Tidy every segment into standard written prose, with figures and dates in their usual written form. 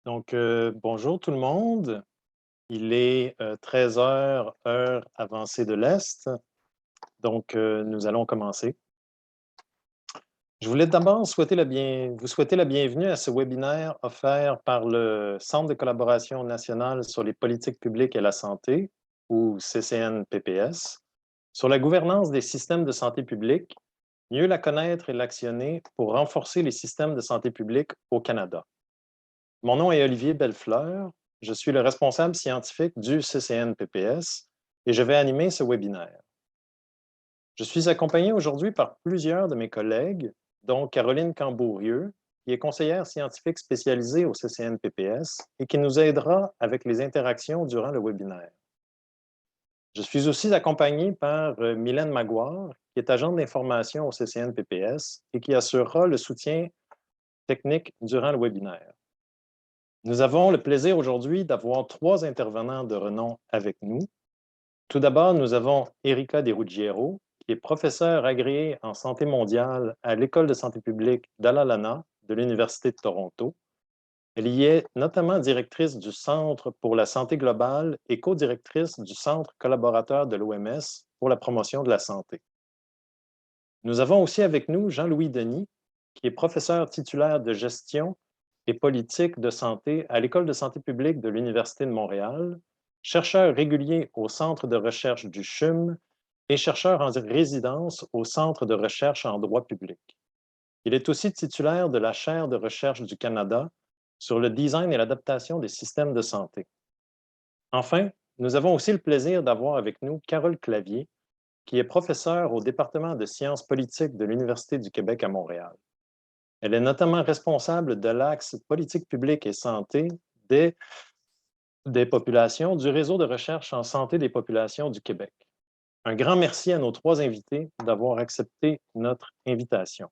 Bonjour tout le monde. Il est 13 heures, heure avancée de l'Est. Nous allons commencer. Je voulais d'abord vous souhaiter la bienvenue à ce webinaire offert par le Centre de collaboration nationale sur les politiques publiques et la santé, ou CCNPPS, sur la gouvernance des systèmes de santé publique, mieux la connaître et l'actionner pour renforcer les systèmes de santé publique au Canada. Mon nom est Olivier Bellefleur. Je suis le responsable scientifique du CCNPPS et je vais animer ce webinaire. Je suis accompagné aujourd'hui par plusieurs de mes collègues, dont Caroline Cambourieux, qui est conseillère scientifique spécialisée au CCNPPS et qui nous aidera avec les interactions durant le webinaire. Je suis aussi accompagné par Mylène Maguire, qui est agente d'information au CCNPPS et qui assurera le soutien technique durant le webinaire. Nous avons le plaisir aujourd'hui d'avoir 3 intervenants de renom avec nous. Tout d'abord, nous avons Erika Deruggiero, qui est professeure agréée en santé mondiale à l'École de santé publique d'Alalana de l'Université de Toronto. Elle y est notamment directrice du Centre pour la santé globale et co-directrice du Centre collaborateur de l'OMS pour la promotion de la santé. Nous avons aussi avec nous Jean-Louis Denis, qui est professeur titulaire de gestion et politique de santé à l'École de santé publique de l'Université de Montréal, chercheur régulier au Centre de recherche du CHUM et chercheur en résidence au Centre de recherche en droit public. Il est aussi titulaire de la chaire de recherche du Canada sur le design et l'adaptation des systèmes de santé. Enfin, nous avons aussi le plaisir d'avoir avec nous Carole Clavier, qui est professeure au département de sciences politiques de l'Université du Québec à Montréal. Elle est notamment responsable de l'axe politique publique et santé des, des populations du réseau de recherche en santé des populations du Québec. Un grand merci à nos 3 invités d'avoir accepté notre invitation.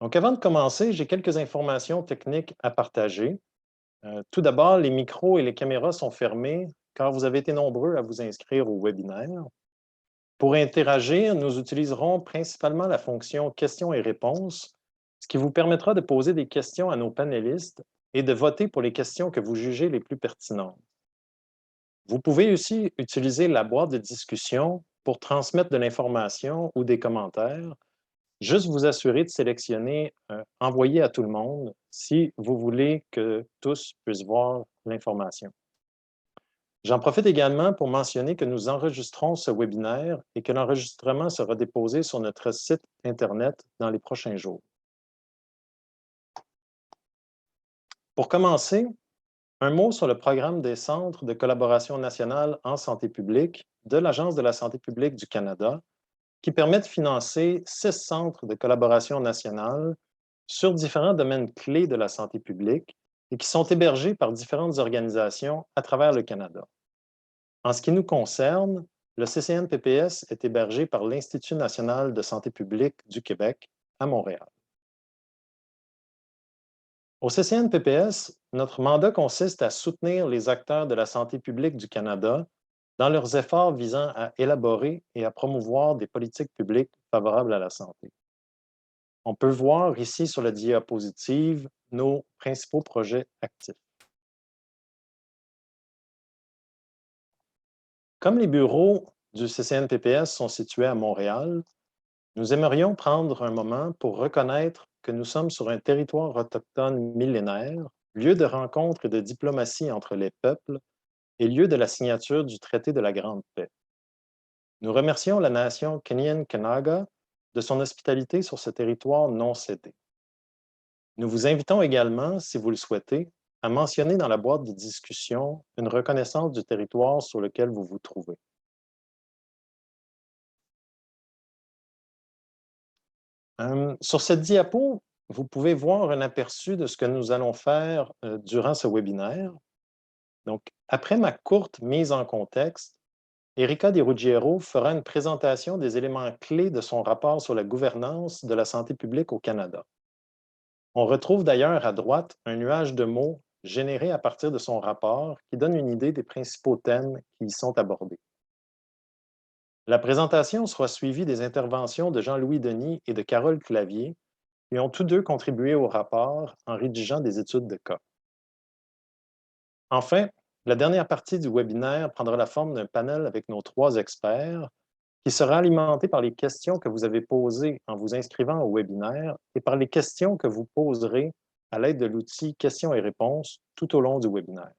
Donc, avant de commencer, j'ai quelques informations techniques à partager. Tout d'abord, les micros et les caméras sont fermés car vous avez été nombreux à vous inscrire au webinaire. Pour interagir, nous utiliserons principalement la fonction questions et réponses, ce qui vous permettra de poser des questions à nos panélistes et de voter pour les questions que vous jugez les plus pertinentes. Vous pouvez aussi utiliser la boîte de discussion pour transmettre de l'information ou des commentaires. Juste vous assurer de sélectionner Envoyer à tout le monde si vous voulez que tous puissent voir l'information. J'en profite également pour mentionner que nous enregistrons ce webinaire et que l'enregistrement sera déposé sur notre site Internet dans les prochains jours. Pour commencer, un mot sur le programme des Centres de collaboration nationale en santé publique de l'Agence de la santé publique du Canada, qui permet de financer 6 centres de collaboration nationale sur différents domaines clés de la santé publique et qui sont hébergés par différentes organisations à travers le Canada. En ce qui nous concerne, le CCNPPS est hébergé par l'Institut national de santé publique du Québec à Montréal. Au CCNPPS, notre mandat consiste à soutenir les acteurs de la santé publique du Canada dans leurs efforts visant à élaborer et à promouvoir des politiques publiques favorables à la santé. On peut voir ici sur la diapositive nos principaux projets actifs. Comme les bureaux du CCNPPS sont situés à Montréal, nous aimerions prendre un moment pour reconnaître que nous sommes sur un territoire autochtone millénaire, lieu de rencontre et de diplomatie entre les peuples et lieu de la signature du traité de la Grande Paix. Nous remercions la nation Kanien'kehá:ka de son hospitalité sur ce territoire non cédé. Nous vous invitons également, si vous le souhaitez, à mentionner dans la boîte de discussion une reconnaissance du territoire sur lequel vous vous trouvez. Sur cette diapo, vous pouvez voir un aperçu de ce que nous allons faire durant ce webinaire. Donc, après ma courte mise en contexte, Erika Deruggiero fera une présentation des éléments clés de son rapport sur la gouvernance de la santé publique au Canada. On retrouve d'ailleurs à droite un nuage de mots généré à partir de son rapport qui donne une idée des principaux thèmes qui y sont abordés. La présentation sera suivie des interventions de Jean-Louis Denis et de Carole Clavier, et ont tous deux contribué au rapport en rédigeant des études de cas. Enfin, la dernière partie du webinaire prendra la forme d'un panel avec nos 3 experts qui sera alimenté par les questions que vous avez posées en vous inscrivant au webinaire et par les questions que vous poserez à l'aide de l'outil questions et réponses tout au long du webinaire.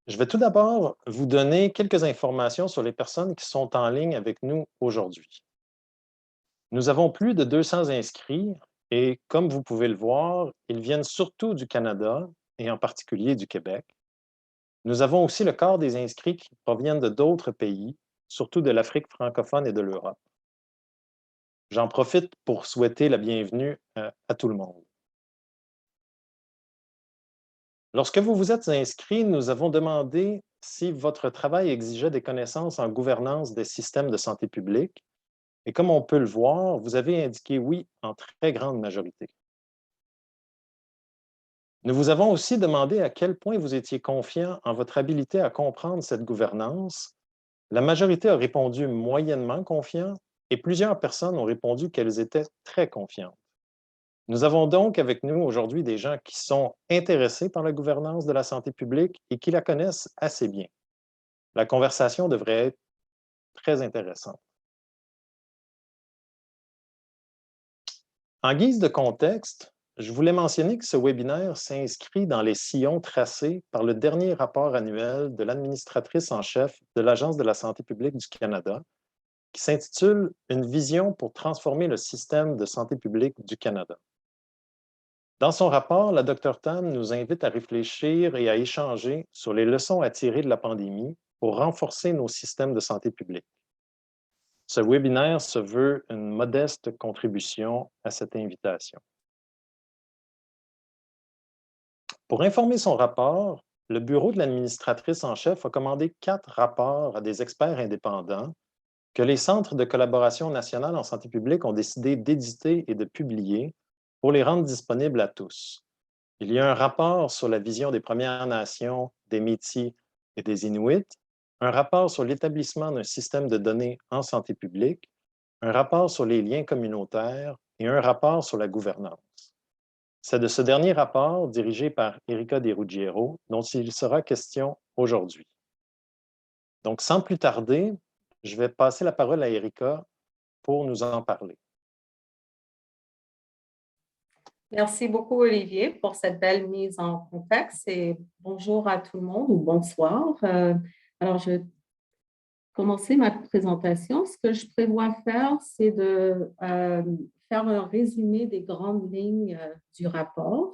Je vais tout d'abord vous donner quelques informations sur les personnes qui sont en ligne avec nous aujourd'hui. Nous avons plus de 200 inscrits et comme vous pouvez le voir, ils viennent surtout du Canada et en particulier du Québec. Nous avons aussi le quart des inscrits qui proviennent de d'autres pays, surtout de l'Afrique francophone et de l'Europe. J'en profite pour souhaiter la bienvenue à tout le monde. Lorsque vous vous êtes inscrit, nous avons demandé si votre travail exigeait des connaissances en gouvernance des systèmes de santé publique. Et comme on peut le voir, vous avez indiqué oui en très grande majorité. Nous vous avons aussi demandé à quel point vous étiez confiant en votre habilité à comprendre cette gouvernance. La majorité a répondu moyennement confiant et plusieurs personnes ont répondu qu'elles étaient très confiantes. Nous avons donc avec nous aujourd'hui des gens qui sont intéressés par la gouvernance de la santé publique et qui la connaissent assez bien. La conversation devrait être très intéressante. En guise de contexte, je voulais mentionner que ce webinaire s'inscrit dans les sillons tracés par le dernier rapport annuel de l'administratrice en chef de l'Agence de la santé publique du Canada, qui s'intitule « Une vision pour transformer le système de santé publique du Canada ». Dans son rapport, la Dr Tam nous invite à réfléchir et à échanger sur les leçons à tirer de la pandémie pour renforcer nos systèmes de santé publique. Ce webinaire se veut une modeste contribution à cette invitation. Pour informer son rapport, le bureau de l'administratrice en chef a commandé 4 rapports à des experts indépendants que les centres de collaboration nationale en santé publique ont décidé d'éditer et de publier pour les rendre disponibles à tous. Il y a un rapport sur la vision des Premières Nations, des Métis et des Inuits, un rapport sur l'établissement d'un système de données en santé publique, un rapport sur les liens communautaires et un rapport sur la gouvernance. C'est de ce dernier rapport, dirigé par Erika De Ruggiero, dont il sera question aujourd'hui. Donc, sans plus tarder, je vais passer la parole à Erika pour nous en parler. Merci beaucoup, Olivier, pour cette belle mise en contexte et bonjour à tout le monde ou bonsoir. Alors, je vais commencer ma présentation. Ce que je prévois faire, c'est de faire un résumé des grandes lignes du rapport.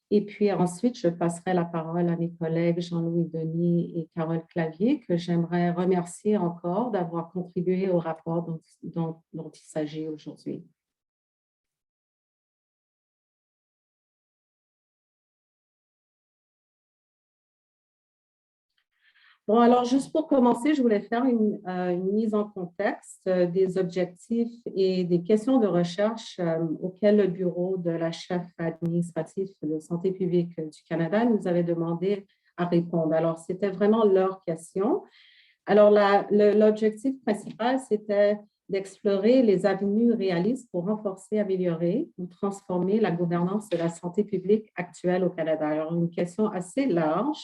Et puis ensuite, je passerai la parole à mes collègues Jean-Louis Denis et Carole Clavier, que j'aimerais remercier encore d'avoir contribué au rapport dont il s'agit aujourd'hui. Bon, alors juste pour commencer, je voulais faire une mise en contexte des objectifs et des questions de recherche auxquelles le Bureau de la chef administrative de santé publique du Canada nous avait demandé à répondre. Alors, c'était vraiment leur question. Alors, l'objectif principal, c'était d'explorer les avenues réalistes pour renforcer, améliorer ou transformer la gouvernance de la santé publique actuelle au Canada. Alors, une question assez large.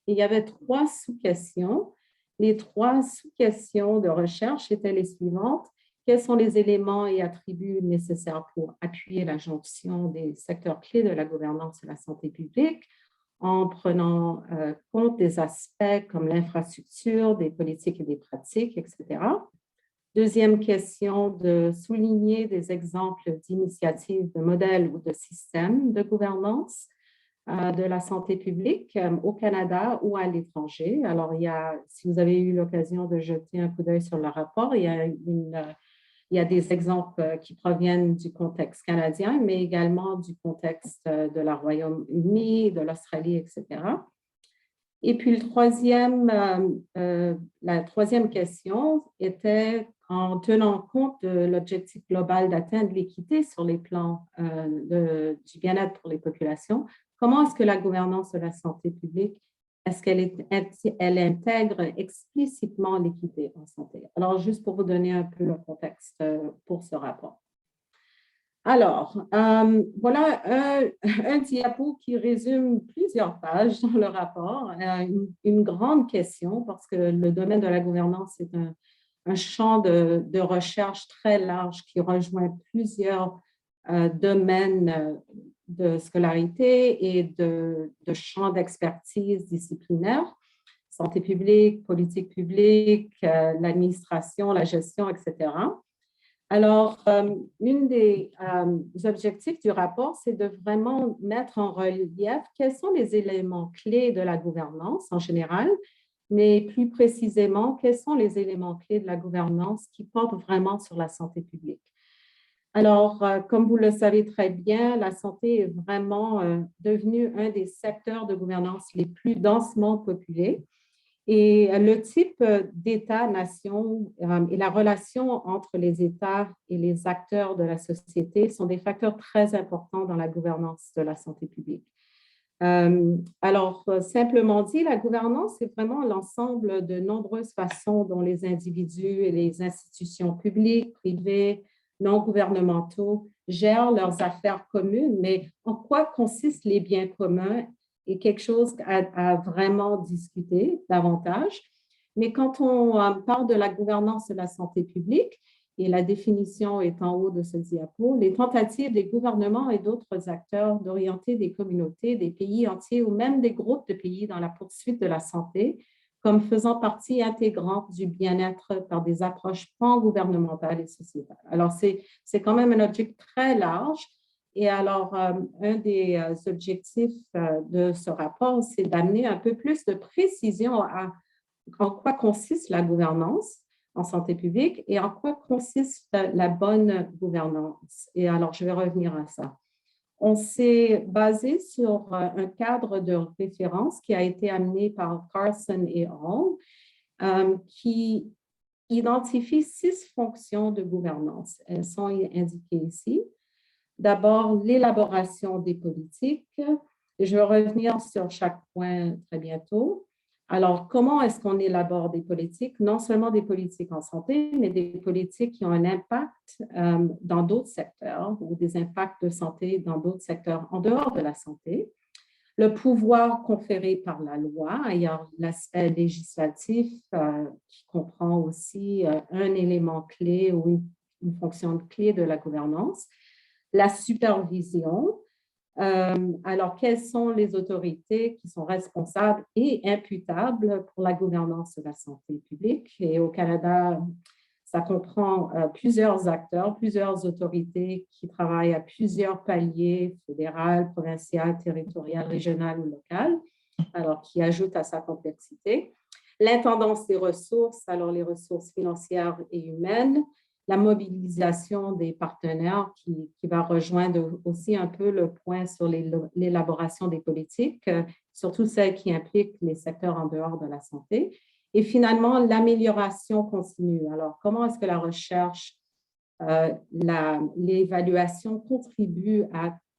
Il y avait 3 sous-questions. Les 3 sous-questions de recherche étaient les suivantes. Quels sont les éléments et attributs nécessaires pour appuyer la jonction des secteurs clés de la gouvernance de la santé publique en prenant compte des aspects comme l'infrastructure, des politiques et des pratiques, etc. Deuxième question, de souligner des exemples d'initiatives, de modèles ou de systèmes de gouvernance de la santé publique au Canada ou à l'étranger. Alors, si vous avez eu l'occasion de jeter un coup d'œil sur le rapport, il y a des exemples qui proviennent du contexte canadien, mais également du contexte de la Royaume-Uni, de l'Australie, etc. Et puis, la troisième question était en tenant compte de l'objectif global d'atteindre l'équité sur les plans du bien-être pour les populations, comment est-ce que la gouvernance de la santé publique est-ce elle intègre explicitement l'équité en santé? Alors, juste pour vous donner un peu le contexte pour ce rapport. Alors, voilà un diapo qui résume plusieurs pages dans le rapport, une grande question parce que le domaine de la gouvernance est un champ de recherche très large qui rejoint plusieurs domaines de scolarité et de champs d'expertise disciplinaires, santé publique, politique publique, l'administration, la gestion, etc. Alors, une des objectifs du rapport, c'est de vraiment mettre en relief quels sont les éléments clés de la gouvernance en général, mais plus précisément, quels sont les éléments clés de la gouvernance qui portent vraiment sur la santé publique. Alors, comme vous le savez très bien, la santé est vraiment devenue un des secteurs de gouvernance les plus densément populés. Et le type d'État-nation et la relation entre les États et les acteurs de la société sont des facteurs très importants dans la gouvernance de la santé publique. Alors, simplement dit, la gouvernance, c'est vraiment l'ensemble de nombreuses façons dont les individus et les institutions publiques, privées, non gouvernementaux gèrent leurs affaires communes, mais en quoi consistent les biens communs est quelque chose à vraiment discuter davantage. Mais quand on parle de la gouvernance de la santé publique, et la définition est en haut de ce diapo, les tentatives des gouvernements et d'autres acteurs d'orienter des communautés, des pays entiers ou même des groupes de pays dans la poursuite de la santé comme faisant partie intégrante du bien-être par des approches pan-gouvernementales et sociétales. Alors, c'est quand même un objectif très large. Et alors, un des objectifs de ce rapport, c'est d'amener un peu plus de précision en quoi consiste la gouvernance en santé publique et en quoi consiste la bonne gouvernance. Et alors, je vais revenir à ça. On s'est basé sur un cadre de référence qui a été amené par Carson et Hall, qui identifie 6 fonctions de gouvernance. Elles sont indiquées ici. D'abord, l'élaboration des politiques. Je vais revenir sur chaque point très bientôt. Alors, comment est-ce qu'on élabore des politiques? Non seulement des politiques en santé, mais des politiques qui ont un impact dans d'autres secteurs ou des impacts de santé dans d'autres secteurs en dehors de la santé. Le pouvoir conféré par la loi, il y a l'aspect législatif qui comprend aussi un élément clé ou une fonction clé de la gouvernance. La supervision. Alors, quelles sont les autorités qui sont responsables et imputables pour la gouvernance de la santé publique? Et au Canada, ça comprend plusieurs acteurs, plusieurs autorités qui travaillent à plusieurs paliers, fédéral, provincial, territorial, régional ou local, alors qui ajoutent à sa complexité. L'intendance des ressources, alors les ressources financières et humaines, la mobilisation des partenaires qui va rejoindre aussi un peu le point sur l'élaboration des politiques, surtout celles qui impliquent les secteurs en dehors de la santé. Et finalement, l'amélioration continue. Alors, comment est-ce que la recherche, l'évaluation contribue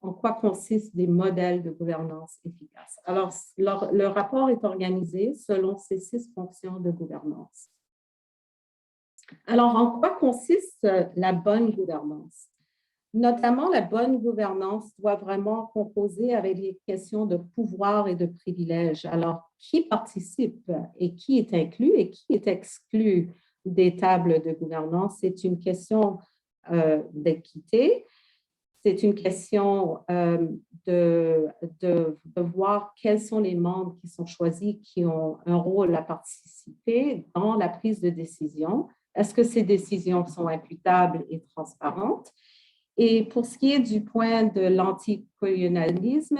en quoi consistent des modèles de gouvernance efficaces? Alors, le rapport est organisé selon ces 6 fonctions de gouvernance. Alors, en quoi consiste la bonne gouvernance? Notamment, la bonne gouvernance doit vraiment composer avec les questions de pouvoir et de privilèges. Alors, qui participe et qui est inclus et qui est exclu des tables de gouvernance? C'est une question d'équité. C'est une question de voir quels sont les membres qui sont choisis, qui ont un rôle à participer dans la prise de décision. Est-ce que ces décisions sont imputables et transparentes? Et pour ce qui est du point de l'anticolonialisme,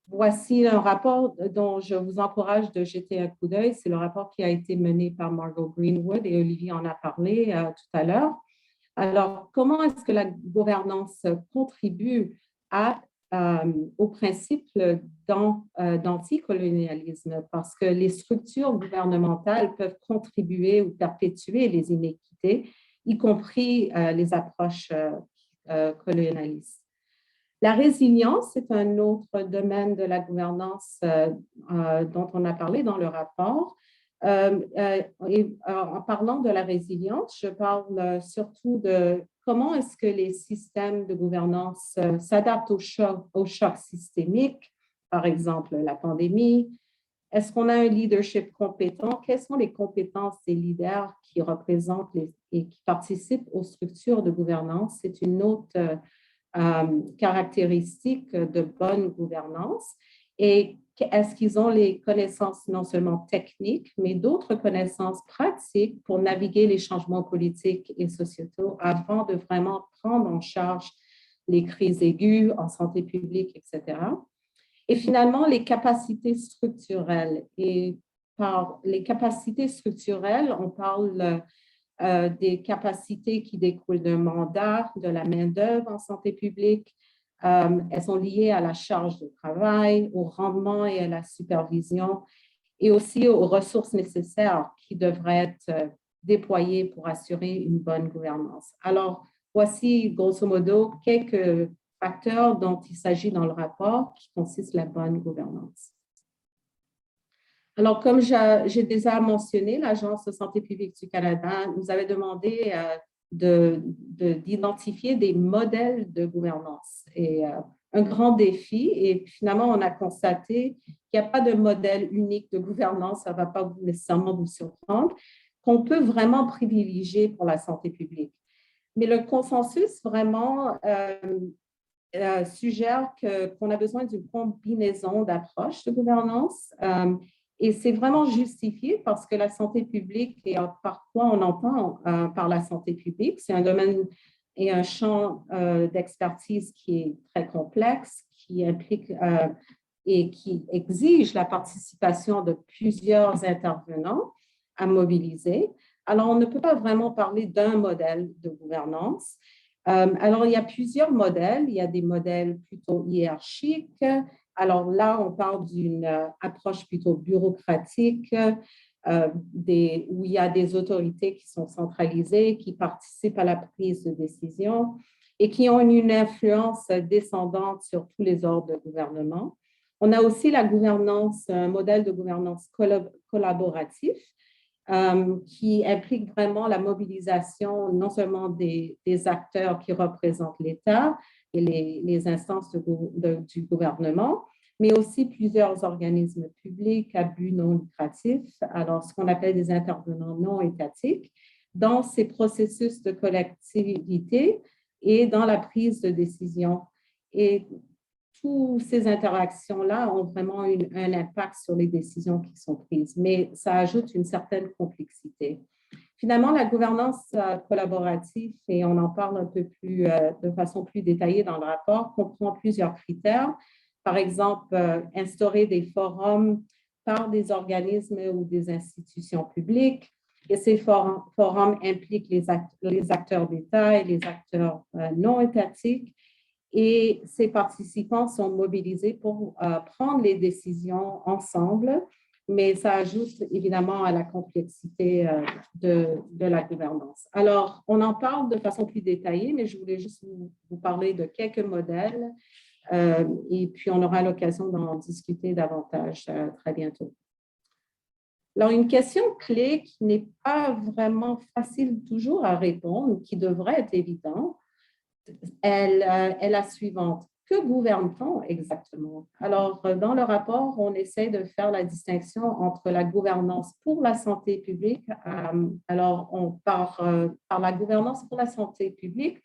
voici un rapport dont je vous encourage de jeter un coup d'œil. C'est le rapport qui a été mené par Margot Greenwood et Olivier en a parlé tout à l'heure. Alors, comment est-ce que la gouvernance contribue au principe d'anticolonialisme? Parce que les structures gouvernementales peuvent contribuer ou perpétuer les inéquités, y compris les approches colonialistes. La résilience, c'est un autre domaine de la gouvernance dont on a parlé dans le rapport. En parlant de la résilience, je parle surtout de comment est-ce que les systèmes de gouvernance s'adaptent aux chocs systémiques, par exemple la pandémie. Est-ce qu'on a un leadership compétent? Quelles sont les compétences des leaders qui représentent et qui participent aux structures de gouvernance? C'est une autre caractéristique de bonne gouvernance. Et est-ce qu'ils ont les connaissances non seulement techniques, mais d'autres connaissances pratiques pour naviguer les changements politiques et sociétaux avant de vraiment prendre en charge les crises aiguës en santé publique, etc. Et finalement, les capacités structurelles. Et par les capacités structurelles, on parle des capacités qui découlent d'un mandat, de la main-d'œuvre en santé publique. Elles sont liées à la charge de travail, au rendement et à la supervision, et aussi aux ressources nécessaires qui devraient être déployées pour assurer une bonne gouvernance. Alors, voici grosso modo quelques facteurs dont il s'agit dans le rapport qui consistent la bonne gouvernance. Alors, comme j'ai déjà mentionné, l'Agence de santé publique du Canada nous avait demandé d'identifier des modèles de gouvernance. Et un grand défi, et finalement, on a constaté qu'il n'y a pas de modèle unique de gouvernance, ça ne va pas nécessairement vous surprendre, qu'on peut vraiment privilégier pour la santé publique. Mais le consensus vraiment suggère qu'on a besoin d'une combinaison d'approches de gouvernance. Et c'est vraiment justifié parce que la santé publique, et par quoi on entend par la santé publique, c'est un domaine et un champ d'expertise qui est très complexe, qui implique et qui exige la participation de plusieurs intervenants à mobiliser. Alors, on ne peut pas vraiment parler d'un modèle de gouvernance. Alors, il y a plusieurs modèles. Il y a des modèles plutôt hiérarchiques. Alors là, on parle d'une approche plutôt bureaucratique où il y a des autorités qui sont centralisées, qui participent à la prise de décision et qui ont une influence descendante sur tous les ordres de gouvernement. On a aussi la gouvernance, un modèle de gouvernance collaboratif qui implique vraiment la mobilisation non seulement des acteurs qui représentent l'État et les instances du gouvernement, mais aussi plusieurs organismes publics à but non lucratif, alors ce qu'on appelle des intervenants non étatiques, dans ces processus de collectivité et dans la prise de décision. Et toutes ces interactions-là ont vraiment un impact sur les décisions qui sont prises, mais ça ajoute une certaine complexité. Finalement, la gouvernance collaborative, et on en parle un peu plus de façon plus détaillée dans le rapport, comprend plusieurs critères. Par exemple, instaurer des forums par des organismes ou des institutions publiques. Et ces forums impliquent les acteurs d'État et les acteurs non étatiques. Et ces participants sont mobilisés pour prendre les décisions ensemble, mais ça ajoute évidemment à la complexité de la gouvernance. Alors, on en parle de façon plus détaillée, mais je voulais juste vous parler de quelques modèles et puis on aura l'occasion d'en discuter davantage très bientôt. Alors, une question clé qui n'est pas vraiment facile toujours à répondre, qui devrait être évidente, est la suivante. Que gouverne-t-on exactement? Alors, dans le rapport, on essaie de faire la distinction entre la gouvernance pour la santé publique. Alors, par la gouvernance pour la santé publique,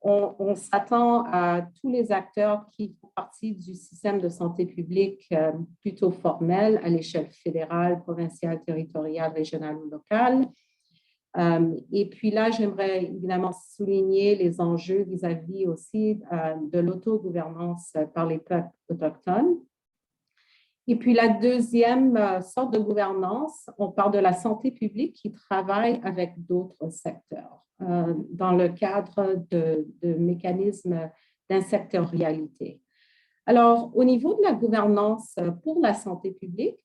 on s'attend à tous les acteurs qui font partie du système de santé publique plutôt formel à l'échelle fédérale, provinciale, territoriale, régionale ou locale. Et puis là, j'aimerais évidemment souligner les enjeux vis-à-vis aussi de l'autogouvernance par les peuples autochtones. Et puis la deuxième sorte de gouvernance, on parle de la santé publique qui travaille avec d'autres secteurs dans le cadre de mécanismes d'insectorialité. Alors, au niveau de la gouvernance pour la santé publique,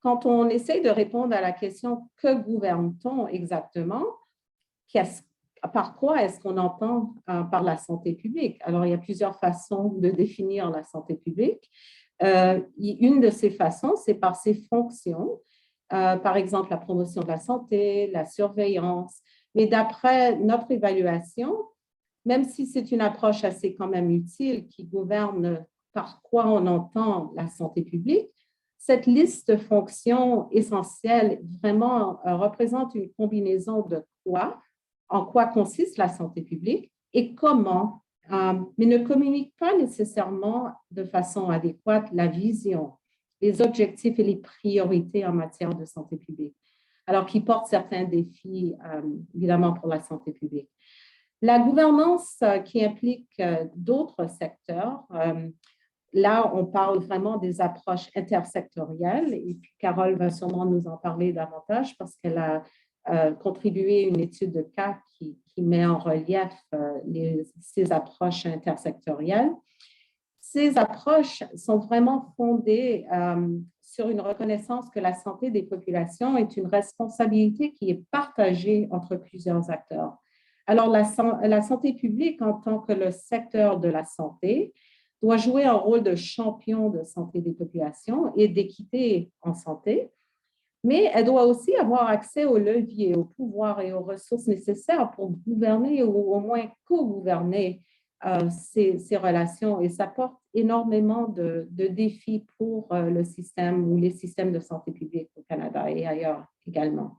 quand on essaie de répondre à la question « que gouverne-t-on exactement », par quoi est-ce qu'on entend par la santé publique? Alors, il y a plusieurs façons de définir la santé publique. Une de ces façons, c'est par ses fonctions, par exemple la promotion de la santé, la surveillance. Mais d'après notre évaluation, même si c'est une approche assez quand même utile qui gouverne par quoi on entend la santé publique, cette liste de fonctions essentielles vraiment représente une combinaison de quoi, en quoi consiste la santé publique et comment, mais ne communique pas nécessairement de façon adéquate la vision, les objectifs et les priorités en matière de santé publique, alors qui portent certains défis, évidemment, pour la santé publique. La gouvernance qui implique d'autres secteurs, là, on parle vraiment des approches intersectorielles et puis Carole va sûrement nous en parler davantage parce qu'elle a contribué à une étude de cas qui met en relief ces approches intersectorielles. Ces approches sont vraiment fondées sur une reconnaissance que la santé des populations est une responsabilité qui est partagée entre plusieurs acteurs. Alors, la santé publique en tant que le secteur de la santé doit jouer un rôle de champion de santé des populations et d'équité en santé, mais elle doit aussi avoir accès aux leviers, aux pouvoirs et aux ressources nécessaires pour gouverner ou au moins co-gouverner ces relations. Et ça porte énormément de défis pour le système ou les systèmes de santé publique au Canada et ailleurs également.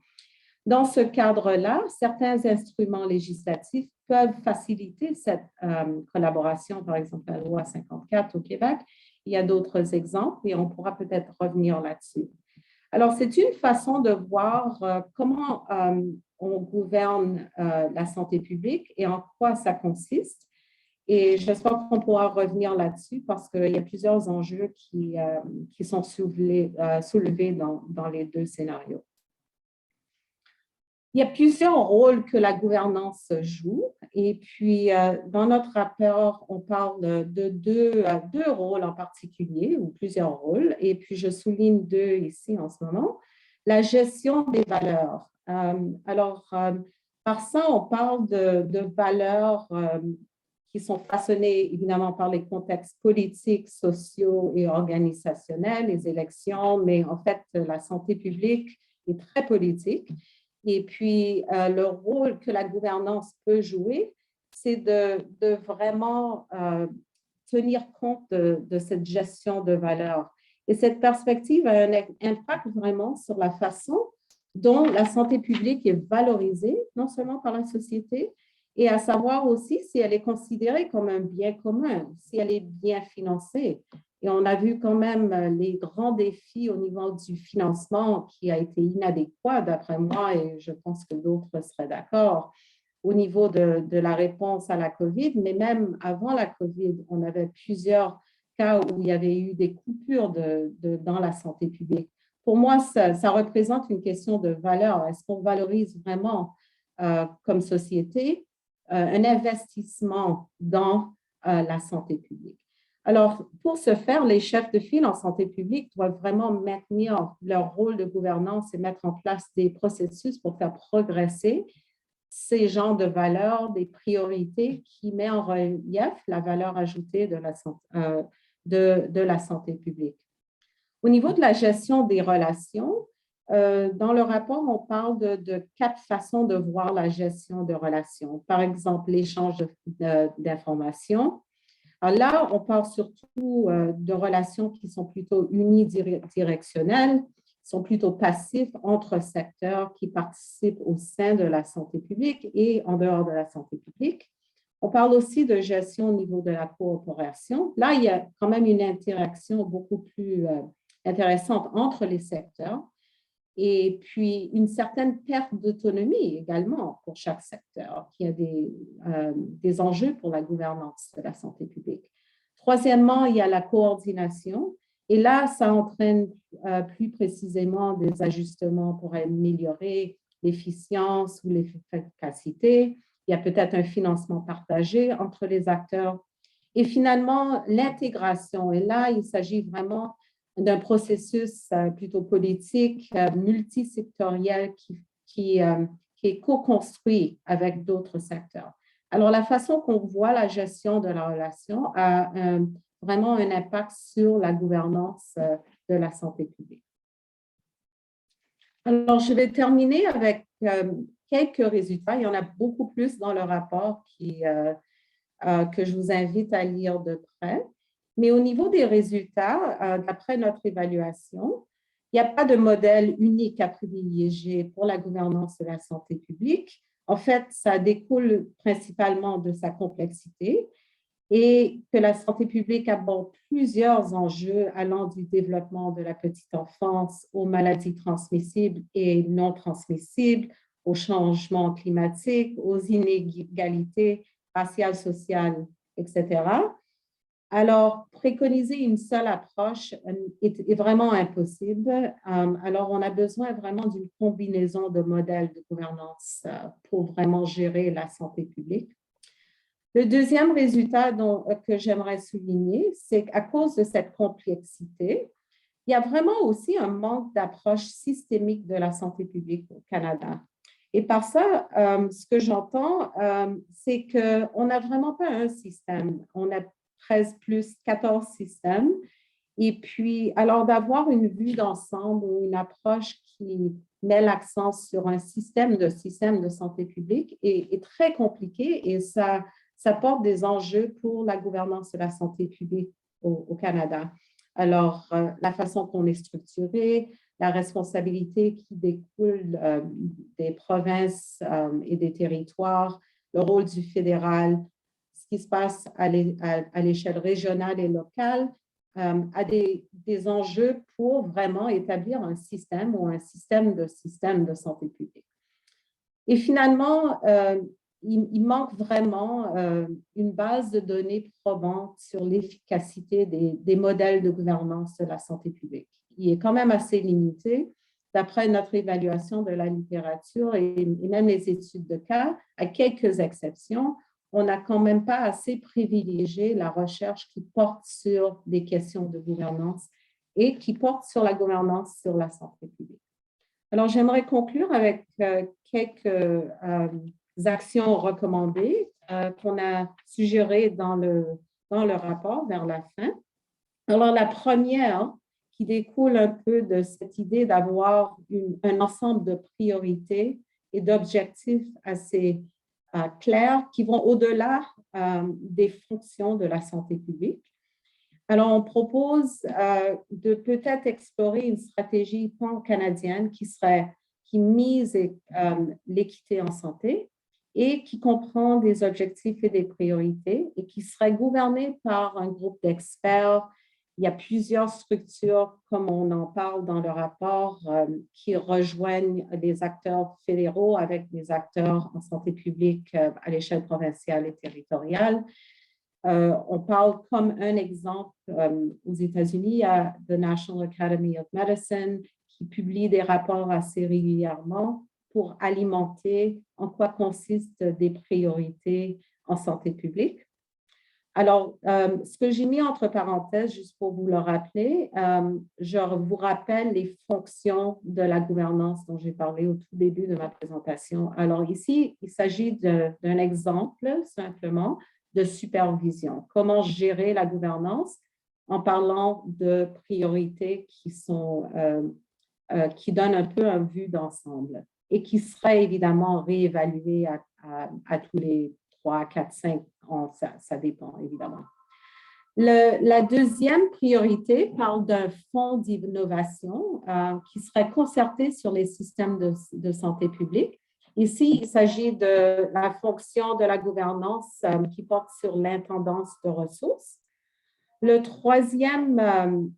Dans ce cadre-là, certains instruments législatifs peuvent faciliter cette collaboration, par exemple la loi 54 au Québec. Il y a d'autres exemples et on pourra peut-être revenir là-dessus. Alors, c'est une façon de voir comment on gouverne la santé publique et en quoi ça consiste. Et j'espère qu'on pourra revenir là-dessus parce qu'il y a plusieurs enjeux qui sont soulevés dans les deux scénarios. Il y a plusieurs rôles que la gouvernance joue. Et puis, dans notre rapport, on parle de deux rôles en particulier, ou plusieurs rôles. Et puis, je souligne deux ici en ce moment. La gestion des valeurs. Par ça, on parle de valeurs qui sont façonnées évidemment par les contextes politiques, sociaux et organisationnels, les élections, mais en fait, la santé publique est très politique. Et puis, le rôle que la gouvernance peut jouer, c'est de vraiment tenir compte de cette gestion de valeurs. Et cette perspective a un impact vraiment sur la façon dont la santé publique est valorisée, non seulement par la société, et à savoir aussi si elle est considérée comme un bien commun, si elle est bien financée. Et on a vu quand même les grands défis au niveau du financement qui a été inadéquat, d'après moi, et je pense que d'autres seraient d'accord, au niveau de la réponse à la COVID. Mais même avant la COVID, on avait plusieurs cas où il y avait eu des coupures dans la santé publique. Pour moi, ça représente une question de valeur. Est-ce qu'on valorise vraiment, comme société, un investissement dans la santé publique? Alors, pour ce faire, les chefs de file en santé publique doivent vraiment maintenir leur rôle de gouvernance et mettre en place des processus pour faire progresser ces genres de valeurs, des priorités qui mettent en relief la valeur ajoutée de la santé publique. Au niveau de la gestion des relations, dans le rapport, on parle de 4 façons de voir la gestion de relations. Par exemple, l'échange d'informations. Alors là, on parle surtout de relations qui sont plutôt unidirectionnelles, sont plutôt passifs entre secteurs qui participent au sein de la santé publique et en dehors de la santé publique. On parle aussi de gestion au niveau de la coopération. Là, il y a quand même une interaction beaucoup plus intéressante entre les secteurs et puis une certaine perte d'autonomie également pour chaque secteur, qui a des enjeux pour la gouvernance de la santé publique. Troisièmement, il y a la coordination. Et là, ça entraîne plus précisément des ajustements pour améliorer l'efficience ou l'efficacité. Il y a peut-être un financement partagé entre les acteurs. Et finalement, l'intégration. Et là, il s'agit vraiment d'un processus plutôt politique, multisectoriel qui qui est co-construit avec d'autres secteurs. Alors, la façon qu'on voit la gestion de la relation a vraiment un impact sur la gouvernance de la santé publique. Alors, je vais terminer avec quelques résultats. Il y en a beaucoup plus dans le rapport que je vous invite à lire de près. Mais au niveau des résultats, d'après notre évaluation, il n'y a pas de modèle unique à privilégier pour la gouvernance de la santé publique. En fait, ça découle principalement de sa complexité et que la santé publique aborde plusieurs enjeux allant du développement de la petite enfance aux maladies transmissibles et non transmissibles, au changement climatique, aux inégalités raciales, sociales, etc. Alors, préconiser une seule approche est vraiment impossible. Alors, on a besoin vraiment d'une combinaison de modèles de gouvernance pour vraiment gérer la santé publique. Le deuxième résultat que j'aimerais souligner, c'est qu'à cause de cette complexité, il y a vraiment aussi un manque d'approche systémique de la santé publique au Canada. Et par ça, ce que j'entends, c'est qu'on n'a vraiment pas un système. On a 13 plus 14 systèmes. Et puis, alors d'avoir une vue d'ensemble ou une approche qui met l'accent sur un système de santé publique est très compliqué et ça porte des enjeux pour la gouvernance de la santé publique au Canada. Alors, la façon qu'on est structuré, la responsabilité qui découle des provinces et des territoires, le rôle du fédéral, ce qui se passe à l'échelle régionale et locale, a des enjeux pour vraiment établir un système ou un système de santé publique. Et finalement, il manque vraiment une base de données probante sur l'efficacité des modèles de gouvernance de la santé publique. Il est quand même assez limité. D'après notre évaluation de la littérature et même les études de cas, à quelques exceptions, on n'a quand même pas assez privilégié la recherche qui porte sur des questions de gouvernance et qui porte sur la gouvernance sur la santé publique. Alors, j'aimerais conclure avec quelques actions recommandées qu'on a suggérées dans le rapport vers la fin. Alors, la première, qui découle un peu de cette idée d'avoir un ensemble de priorités et d'objectifs assez clairs qui vont au-delà des fonctions de la santé publique. Alors, on propose de peut-être explorer une stratégie pan-canadienne qui mise l'équité en santé et qui comprend des objectifs et des priorités et qui serait gouvernée par un groupe d'experts. Il y a plusieurs structures, comme on en parle dans le rapport, qui rejoignent des acteurs fédéraux avec des acteurs en santé publique à l'échelle provinciale et territoriale. On parle comme un exemple aux États-Unis à The National Academy of Medicine qui publie des rapports assez régulièrement pour alimenter en quoi consistent des priorités en santé publique. Alors, ce que j'ai mis entre parenthèses, juste pour vous le rappeler, je vous rappelle les fonctions de la gouvernance dont j'ai parlé au tout début de ma présentation. Alors ici, il s'agit d'un exemple simplement de supervision. Comment gérer la gouvernance en parlant de priorités qui donnent un peu une vue d'ensemble et qui seraient évidemment réévaluées à tous les 3, 4, 5 ans, ça dépend évidemment. La deuxième priorité parle d'un fonds d'innovation qui serait concerté sur les systèmes de santé publique. Ici, il s'agit de la fonction de la gouvernance qui porte sur l'intendance de ressources. Le troisième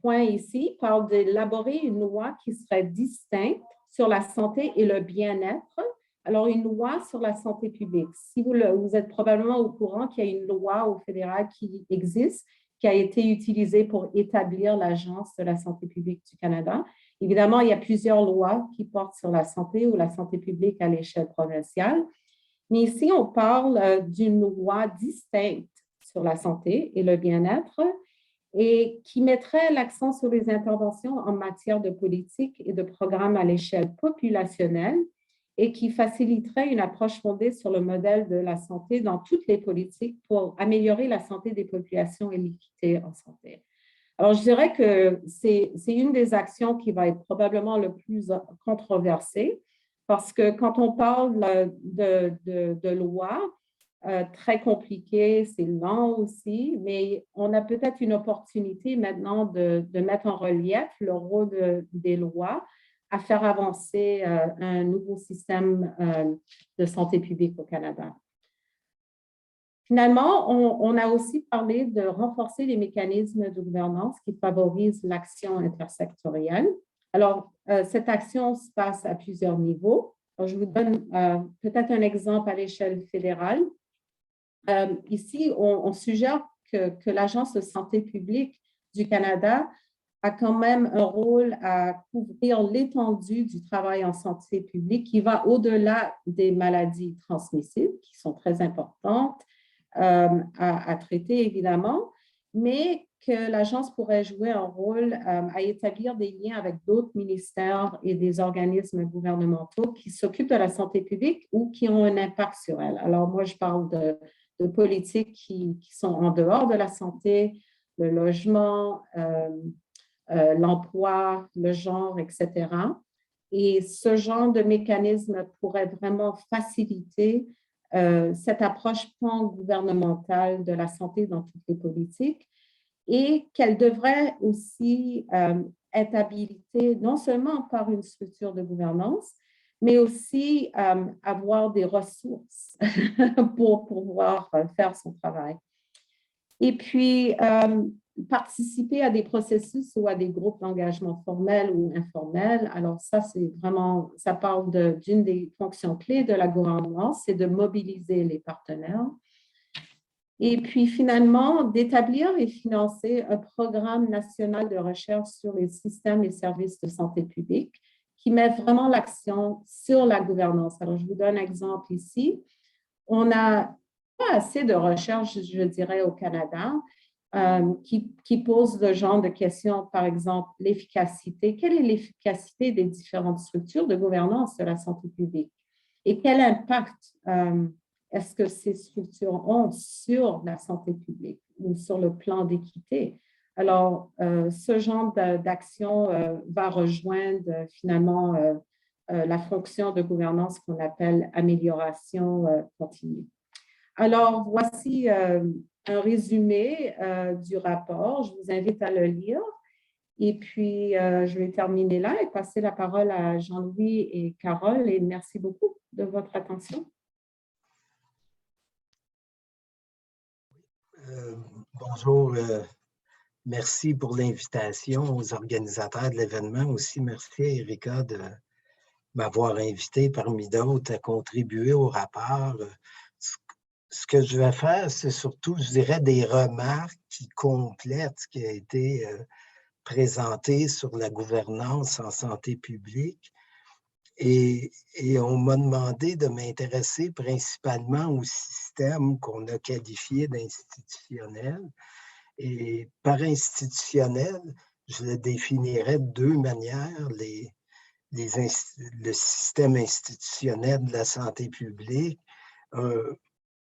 point ici parle d'élaborer une loi qui serait distincte sur la santé et le bien-être. Alors, une loi sur la santé publique. Si vous êtes probablement au courant qu'il y a une loi au fédéral qui existe, qui a été utilisée pour établir l'Agence de la santé publique du Canada. Évidemment, il y a plusieurs lois qui portent sur la santé ou la santé publique à l'échelle provinciale. Mais ici, on parle d'une loi distincte sur la santé et le bien-être et qui mettrait l'accent sur les interventions en matière de politique et de programmes à l'échelle populationnelle et qui faciliterait une approche fondée sur le modèle de la santé dans toutes les politiques pour améliorer la santé des populations et l'équité en santé. Alors, je dirais que c'est une des actions qui va être probablement le plus controversée parce que quand on parle de loi, très compliqué, c'est lent aussi, mais on a peut-être une opportunité maintenant de mettre en relief le rôle des lois à faire avancer un nouveau système de santé publique au Canada. Finalement, on a aussi parlé de renforcer les mécanismes de gouvernance qui favorisent l'action intersectorielle. Alors, cette action se passe à plusieurs niveaux. Alors, je vous donne peut-être un exemple à l'échelle fédérale. Ici, on suggère que l'Agence de santé publique du Canada a quand même un rôle à couvrir l'étendue du travail en santé publique qui va au-delà des maladies transmissibles, qui sont très importantes à traiter, évidemment, mais que l'agence pourrait jouer un rôle à établir des liens avec d'autres ministères et des organismes gouvernementaux qui s'occupent de la santé publique ou qui ont un impact sur elle. Alors, moi, je parle de politiques qui sont en dehors de la santé, le logement, l'emploi, le genre, etc. Et ce genre de mécanisme pourrait vraiment faciliter cette approche pan-gouvernementale de la santé dans toutes les politiques et qu'elle devrait aussi être habilitée non seulement par une structure de gouvernance, mais aussi avoir des ressources pour pouvoir faire son travail. Et puis, participer à des processus ou à des groupes d'engagement formels ou informels. Alors ça, c'est vraiment, ça parle d'une des fonctions clés de la gouvernance, c'est de mobiliser les partenaires. Et puis finalement, d'établir et financer un programme national de recherche sur les systèmes et services de santé publique qui met vraiment l'accent sur la gouvernance. Alors, je vous donne un exemple ici. On n'a pas assez de recherche, je dirais, au Canada qui pose ce genre de questions, par exemple, l'efficacité. Quelle est l'efficacité des différentes structures de gouvernance de la santé publique? Et quel impact est-ce que ces structures ont sur la santé publique ou sur le plan d'équité? Alors, ce genre d'action va rejoindre finalement la fonction de gouvernance qu'on appelle amélioration continue. Alors, voici un résumé du rapport. Je vous invite à le lire. Et puis, je vais terminer là et passer la parole à Jean-Louis et Carole. Et merci beaucoup de votre attention. Bonjour. Merci pour l'invitation aux organisateurs de l'événement. Aussi, merci à Erika de m'avoir invité parmi d'autres à contribuer au rapport. Ce que je vais faire, c'est surtout, je dirais, des remarques qui complètent ce qui a été présenté sur la gouvernance en santé publique. Et on m'a demandé de m'intéresser principalement au système qu'on a qualifié d'institutionnel. Et par institutionnel, je le définirais de deux manières. Le système institutionnel de la santé publique.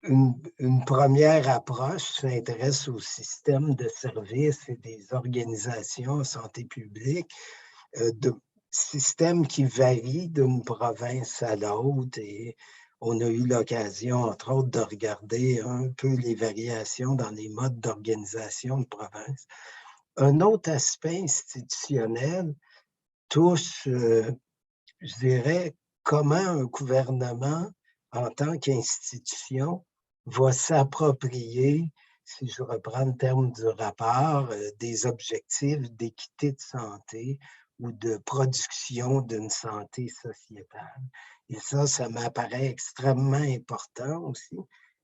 Une première approche s'intéresse au système de services et des organisations en santé publique, système qui varie d'une province à l'autre, et on a eu l'occasion, entre autres, de regarder un peu les variations dans les modes d'organisation de province. Un autre aspect institutionnel touche, je dirais, comment un gouvernement, en tant qu'institution, va s'approprier, si je reprends le terme du rapport, des objectifs d'équité de santé ou de production d'une santé sociétale. Et ça m'apparaît extrêmement important aussi.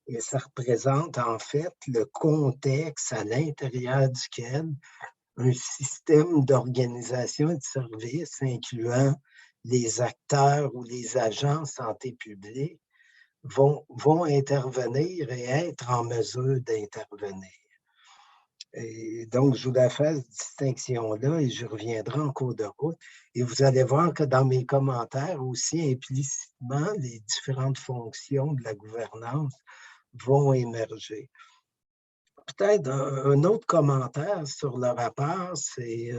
Et ça représente en fait le contexte à l'intérieur duquel un système d'organisation et de services incluant les acteurs ou les agents santé publique vont intervenir et être en mesure d'intervenir. Et donc, je voulais faire cette distinction-là et je reviendrai en cours de route. Et vous allez voir que dans mes commentaires aussi, implicitement, les différentes fonctions de la gouvernance vont émerger. Peut-être un autre commentaire sur le rapport, c'est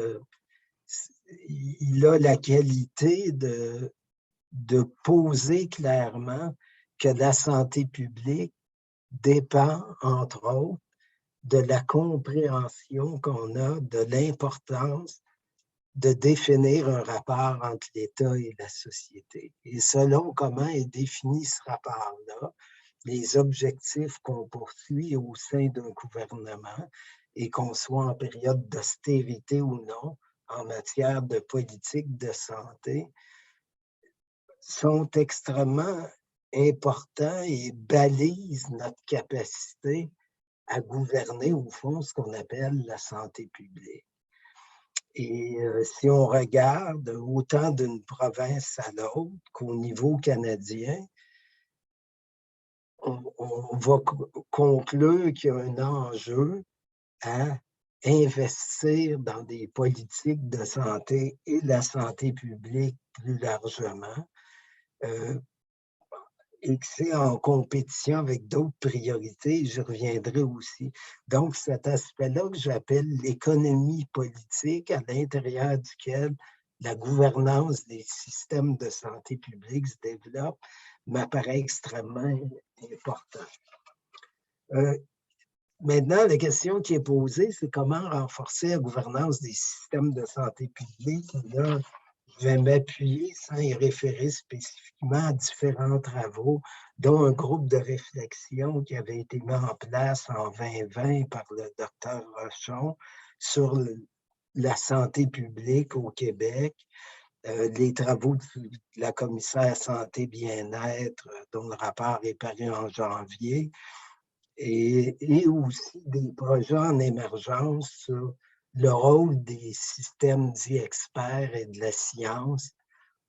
il a la qualité de poser clairement que la santé publique dépend, entre autres, de la compréhension qu'on a de l'importance de définir un rapport entre l'État et la société. Et selon comment est défini ce rapport-là, les objectifs qu'on poursuit au sein d'un gouvernement et qu'on soit en période d'austérité ou non en matière de politique de santé sont extrêmement importants et balisent notre capacité à gouverner, au fond, ce qu'on appelle la santé publique. Et si on regarde autant d'une province à l'autre qu'au niveau canadien, on va conclure qu'il y a un enjeu à investir dans des politiques de santé et la santé publique plus largement, et que c'est en compétition avec d'autres priorités, je reviendrai aussi. Donc, cet aspect-là que j'appelle l'économie politique, à l'intérieur duquel la gouvernance des systèmes de santé publique se développe, m'apparaît extrêmement important. Maintenant, la question qui est posée, c'est comment renforcer la gouvernance des systèmes de santé publique. Là, je vais m'appuyer sans y référer spécifiquement à différents travaux, dont un groupe de réflexion qui avait été mis en place en 2020 par le docteur Rochon sur la santé publique au Québec, les travaux de la commissaire santé-bien-être, dont le rapport est paru en janvier, et aussi des projets en émergence sur le rôle des systèmes dits experts et de la science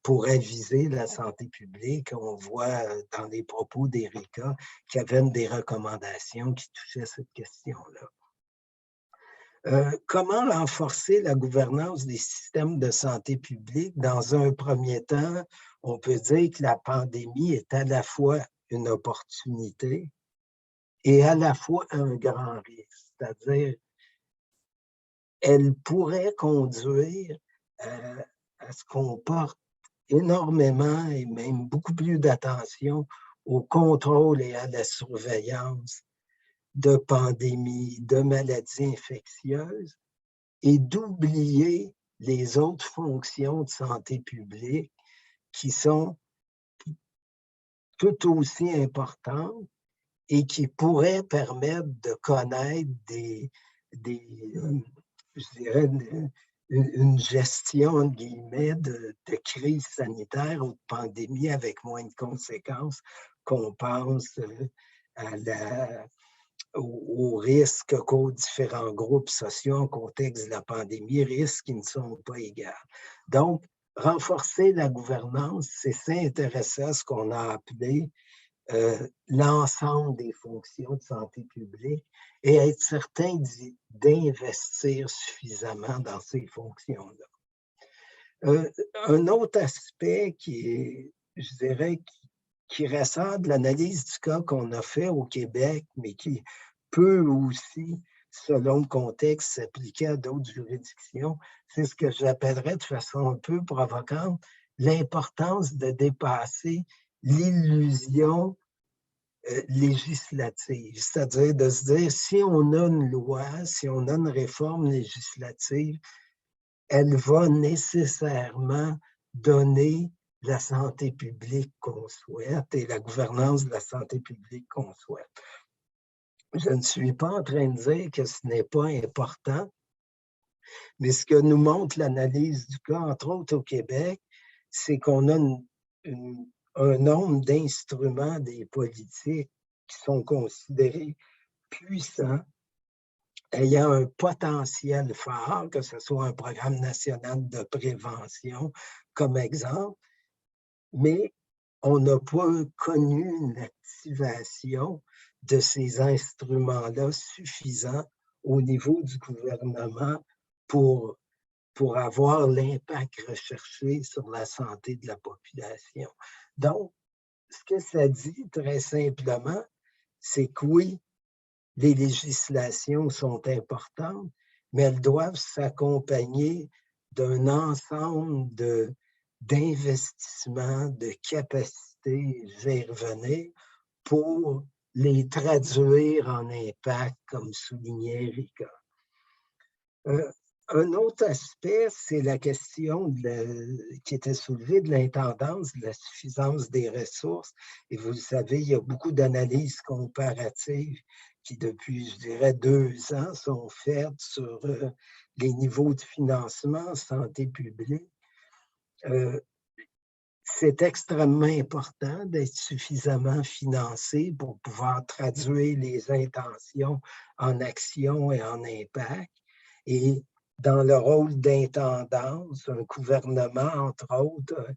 pour aviser la santé publique. On voit dans les propos d'Erika qu'il y avait des recommandations qui touchaient cette question-là. Comment renforcer la gouvernance des systèmes de santé publique? Dans un premier temps, on peut dire que la pandémie est à la fois une opportunité et à la fois un grand risque, c'est-à-dire elle pourrait conduire à ce qu'on porte énormément et même beaucoup plus d'attention au contrôle et à la surveillance de pandémies, de maladies infectieuses et d'oublier les autres fonctions de santé publique qui sont tout aussi importantes et qui pourraient permettre de connaître je dirais, une gestion, entre guillemets, de crise sanitaire ou de pandémie avec moins de conséquences qu'on pense aux risques qu'aux différents groupes sociaux en contexte de la pandémie, risques qui ne sont pas égaux. Donc, renforcer la gouvernance, c'est s'intéresser à ce qu'on a appelé l'ensemble des fonctions de santé publique et être certain d'investir suffisamment dans ces fonctions-là. Un autre aspect qui est, je dirais, qui ressort de l'analyse du cas qu'on a fait au Québec, mais qui peut aussi, selon le contexte, s'appliquer à d'autres juridictions, c'est ce que j'appellerais de façon un peu provocante l'importance de dépasser l'illusion législative, c'est-à-dire de se dire, si on a une loi, si on a une réforme législative, elle va nécessairement donner la santé publique qu'on souhaite et la gouvernance de la santé publique qu'on souhaite. Je ne suis pas en train de dire que ce n'est pas important, mais ce que nous montre l'analyse du cas, entre autres au Québec, c'est qu'on a un nombre d'instruments des politiques qui sont considérés puissants, ayant un potentiel fort, que ce soit un programme national de prévention comme exemple, mais on n'a pas connu une activation de ces instruments-là suffisants au niveau du gouvernement pour avoir l'impact recherché sur la santé de la population. Donc, ce que ça dit très simplement, c'est que oui, les législations sont importantes, mais elles doivent s'accompagner d'un ensemble d'investissements, de capacités, je vais y revenir, pour les traduire en impact, comme soulignait Erika. Un autre aspect, c'est la question qui était soulevée de l'intendance, de la suffisance des ressources. Et vous le savez, il y a beaucoup d'analyses comparatives qui, depuis, je dirais, 2 ans, sont faites sur les niveaux de financement en santé publique. C'est extrêmement important d'être suffisamment financé pour pouvoir traduire les intentions en action et en impact. Et dans le rôle d'intendance, un gouvernement, entre autres,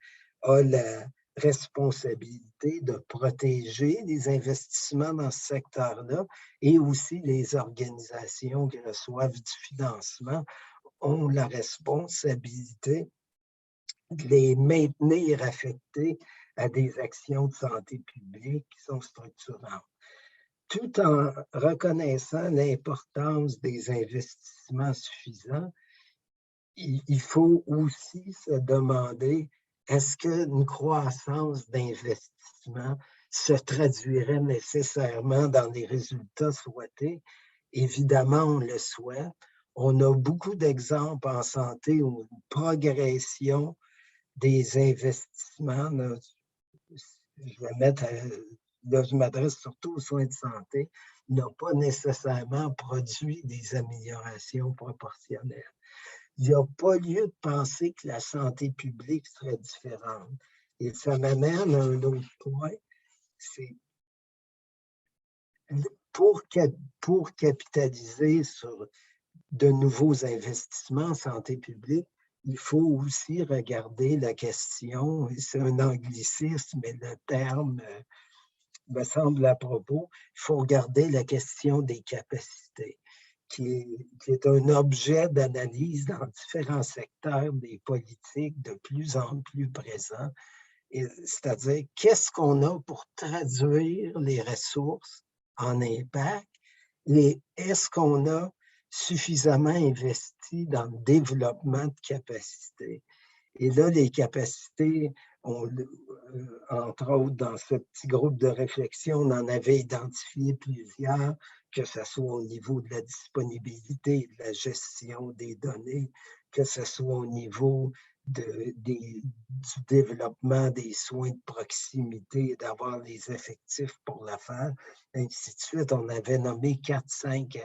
a la responsabilité de protéger les investissements dans ce secteur-là, et aussi les organisations qui reçoivent du financement ont la responsabilité de les maintenir affectés à des actions de santé publique qui sont structurantes, tout en reconnaissant l'importance des investissements suffisants. Il faut aussi se demander, est-ce qu'une croissance d'investissement se traduirait nécessairement dans les résultats souhaités? Évidemment, on le souhaite. On a beaucoup d'exemples en santé où une progression des investissements, là, je m'adresse surtout aux soins de santé, n'a pas nécessairement produit des améliorations proportionnelles. Il n'y a pas lieu de penser que la santé publique serait différente. Et ça m'amène à un autre point, c'est pour capitaliser sur de nouveaux investissements en santé publique, il faut aussi regarder la question, et c'est un anglicisme, mais le terme me semble à propos, il faut regarder la question des capacités, qui est un objet d'analyse dans différents secteurs des politiques de plus en plus présents. C'est-à-dire, qu'est-ce qu'on a pour traduire les ressources en impact et est-ce qu'on a suffisamment investi dans le développement de capacités? Et là, les capacités, entre autres, dans ce petit groupe de réflexion, on en avait identifié plusieurs, que ce soit au niveau de la disponibilité, de la gestion des données, que ce soit au niveau du développement des soins de proximité, d'avoir les effectifs pour le faire, ainsi de suite. On avait nommé 4-5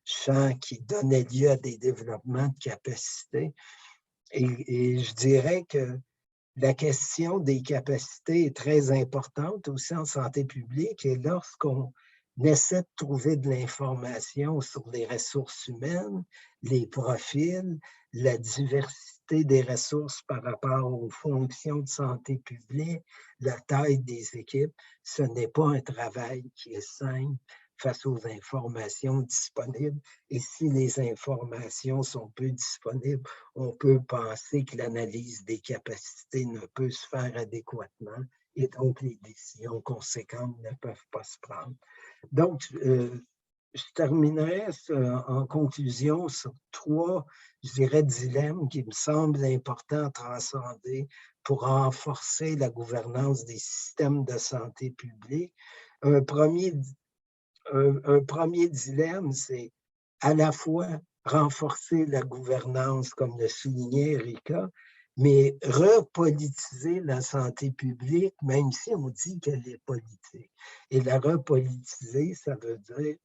champs qui donnaient lieu à des développements de capacités. Et je dirais que la question des capacités est très importante aussi en santé publique. Et lorsqu'on essaie de trouver de l'information sur les ressources humaines, les profils, la diversité des ressources par rapport aux fonctions de santé publique, la taille des équipes, ce n'est pas un travail qui est simple face aux informations disponibles. Et si les informations sont peu disponibles, on peut penser que l'analyse des capacités ne peut se faire adéquatement et donc les décisions conséquentes ne peuvent pas se prendre. Donc, je terminerai en conclusion sur 3, je dirais, dilemmes qui me semblent importants à transcender pour renforcer la gouvernance des systèmes de santé publique. Un premier dilemme, c'est à la fois renforcer la gouvernance, comme le soulignait Erika, mais repolitiser la santé publique, même si on dit qu'elle est politique. Et la repolitiser, ça veut dire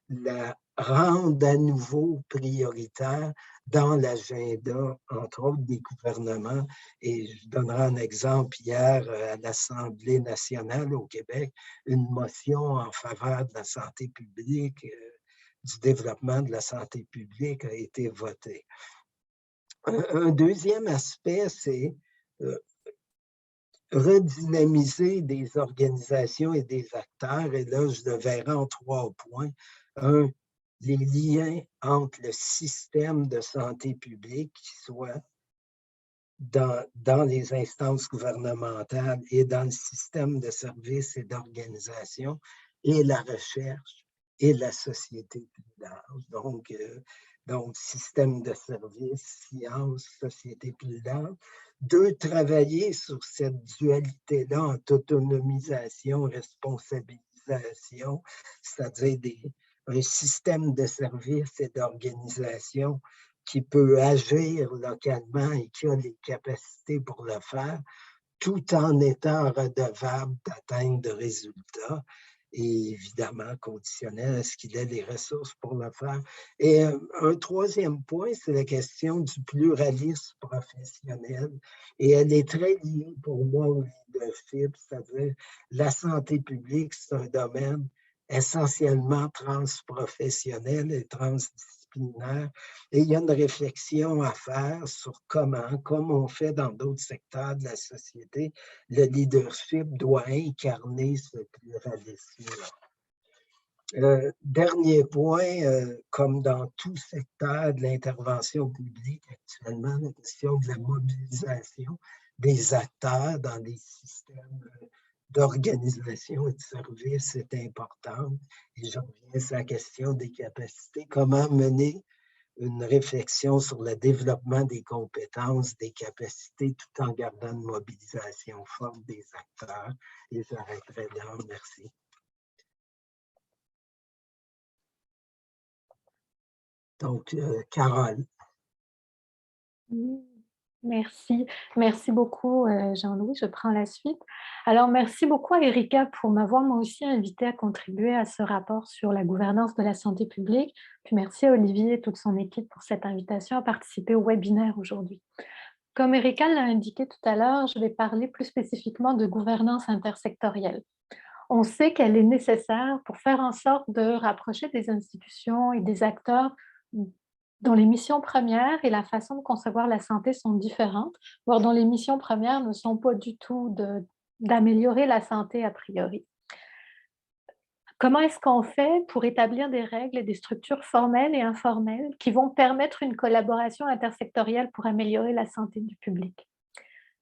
la rendre à nouveau prioritaire dans l'agenda, entre autres, des gouvernements. Et je donnerai un exemple. Hier, à l'Assemblée nationale au Québec, une motion en faveur de la santé publique, du développement de la santé publique a été votée. Un deuxième aspect, c'est redynamiser des organisations et des acteurs. Et là, je le verrai en 3 points. Un, les liens entre le système de santé publique, qui soit dans les instances gouvernementales et dans le système de services et d'organisation, et la recherche et la société plus large. Donc, système de services, sciences, société plus large. Deux, travailler sur cette dualité-là entre autonomisation, responsabilisation, c'est-à-dire un système de services et d'organisation qui peut agir localement et qui a les capacités pour le faire, tout en étant redevable d'atteindre de résultats et évidemment conditionnel à ce qu'il ait les ressources pour le faire. Et un troisième point, c'est la question du pluralisme professionnel. Et elle est très liée pour moi au leadership, c'est-à-dire la santé publique, c'est un domaine essentiellement transprofessionnel et transdisciplinaire. Et il y a une réflexion à faire sur comment, comme on fait dans d'autres secteurs de la société, le leadership doit incarner ce pluralisme-là. Dernier point, comme dans tout secteur de l'intervention publique actuellement, la question de la mobilisation des acteurs dans les systèmes d'organisation et de services est importante. Et je reviens sur la question des capacités. Comment mener une réflexion sur le développement des compétences, des capacités, tout en gardant une mobilisation forte des acteurs. Et j'arrêterai là. Merci. Donc, Carole. Merci. Merci beaucoup, Jean-Louis. Je prends la suite. Alors, merci beaucoup à Erika pour m'avoir moi aussi invité à contribuer à ce rapport sur la gouvernance de la santé publique. Puis merci à Olivier et toute son équipe pour cette invitation à participer au webinaire aujourd'hui. Comme Erika l'a indiqué tout à l'heure, je vais parler plus spécifiquement de gouvernance intersectorielle. On sait qu'elle est nécessaire pour faire en sorte de rapprocher des institutions et des acteurs dont les missions premières et la façon de concevoir la santé sont différentes, voire dont les missions premières ne sont pas du tout d'améliorer la santé a priori. Comment est-ce qu'on fait pour établir des règles et des structures formelles et informelles qui vont permettre une collaboration intersectorielle pour améliorer la santé du public?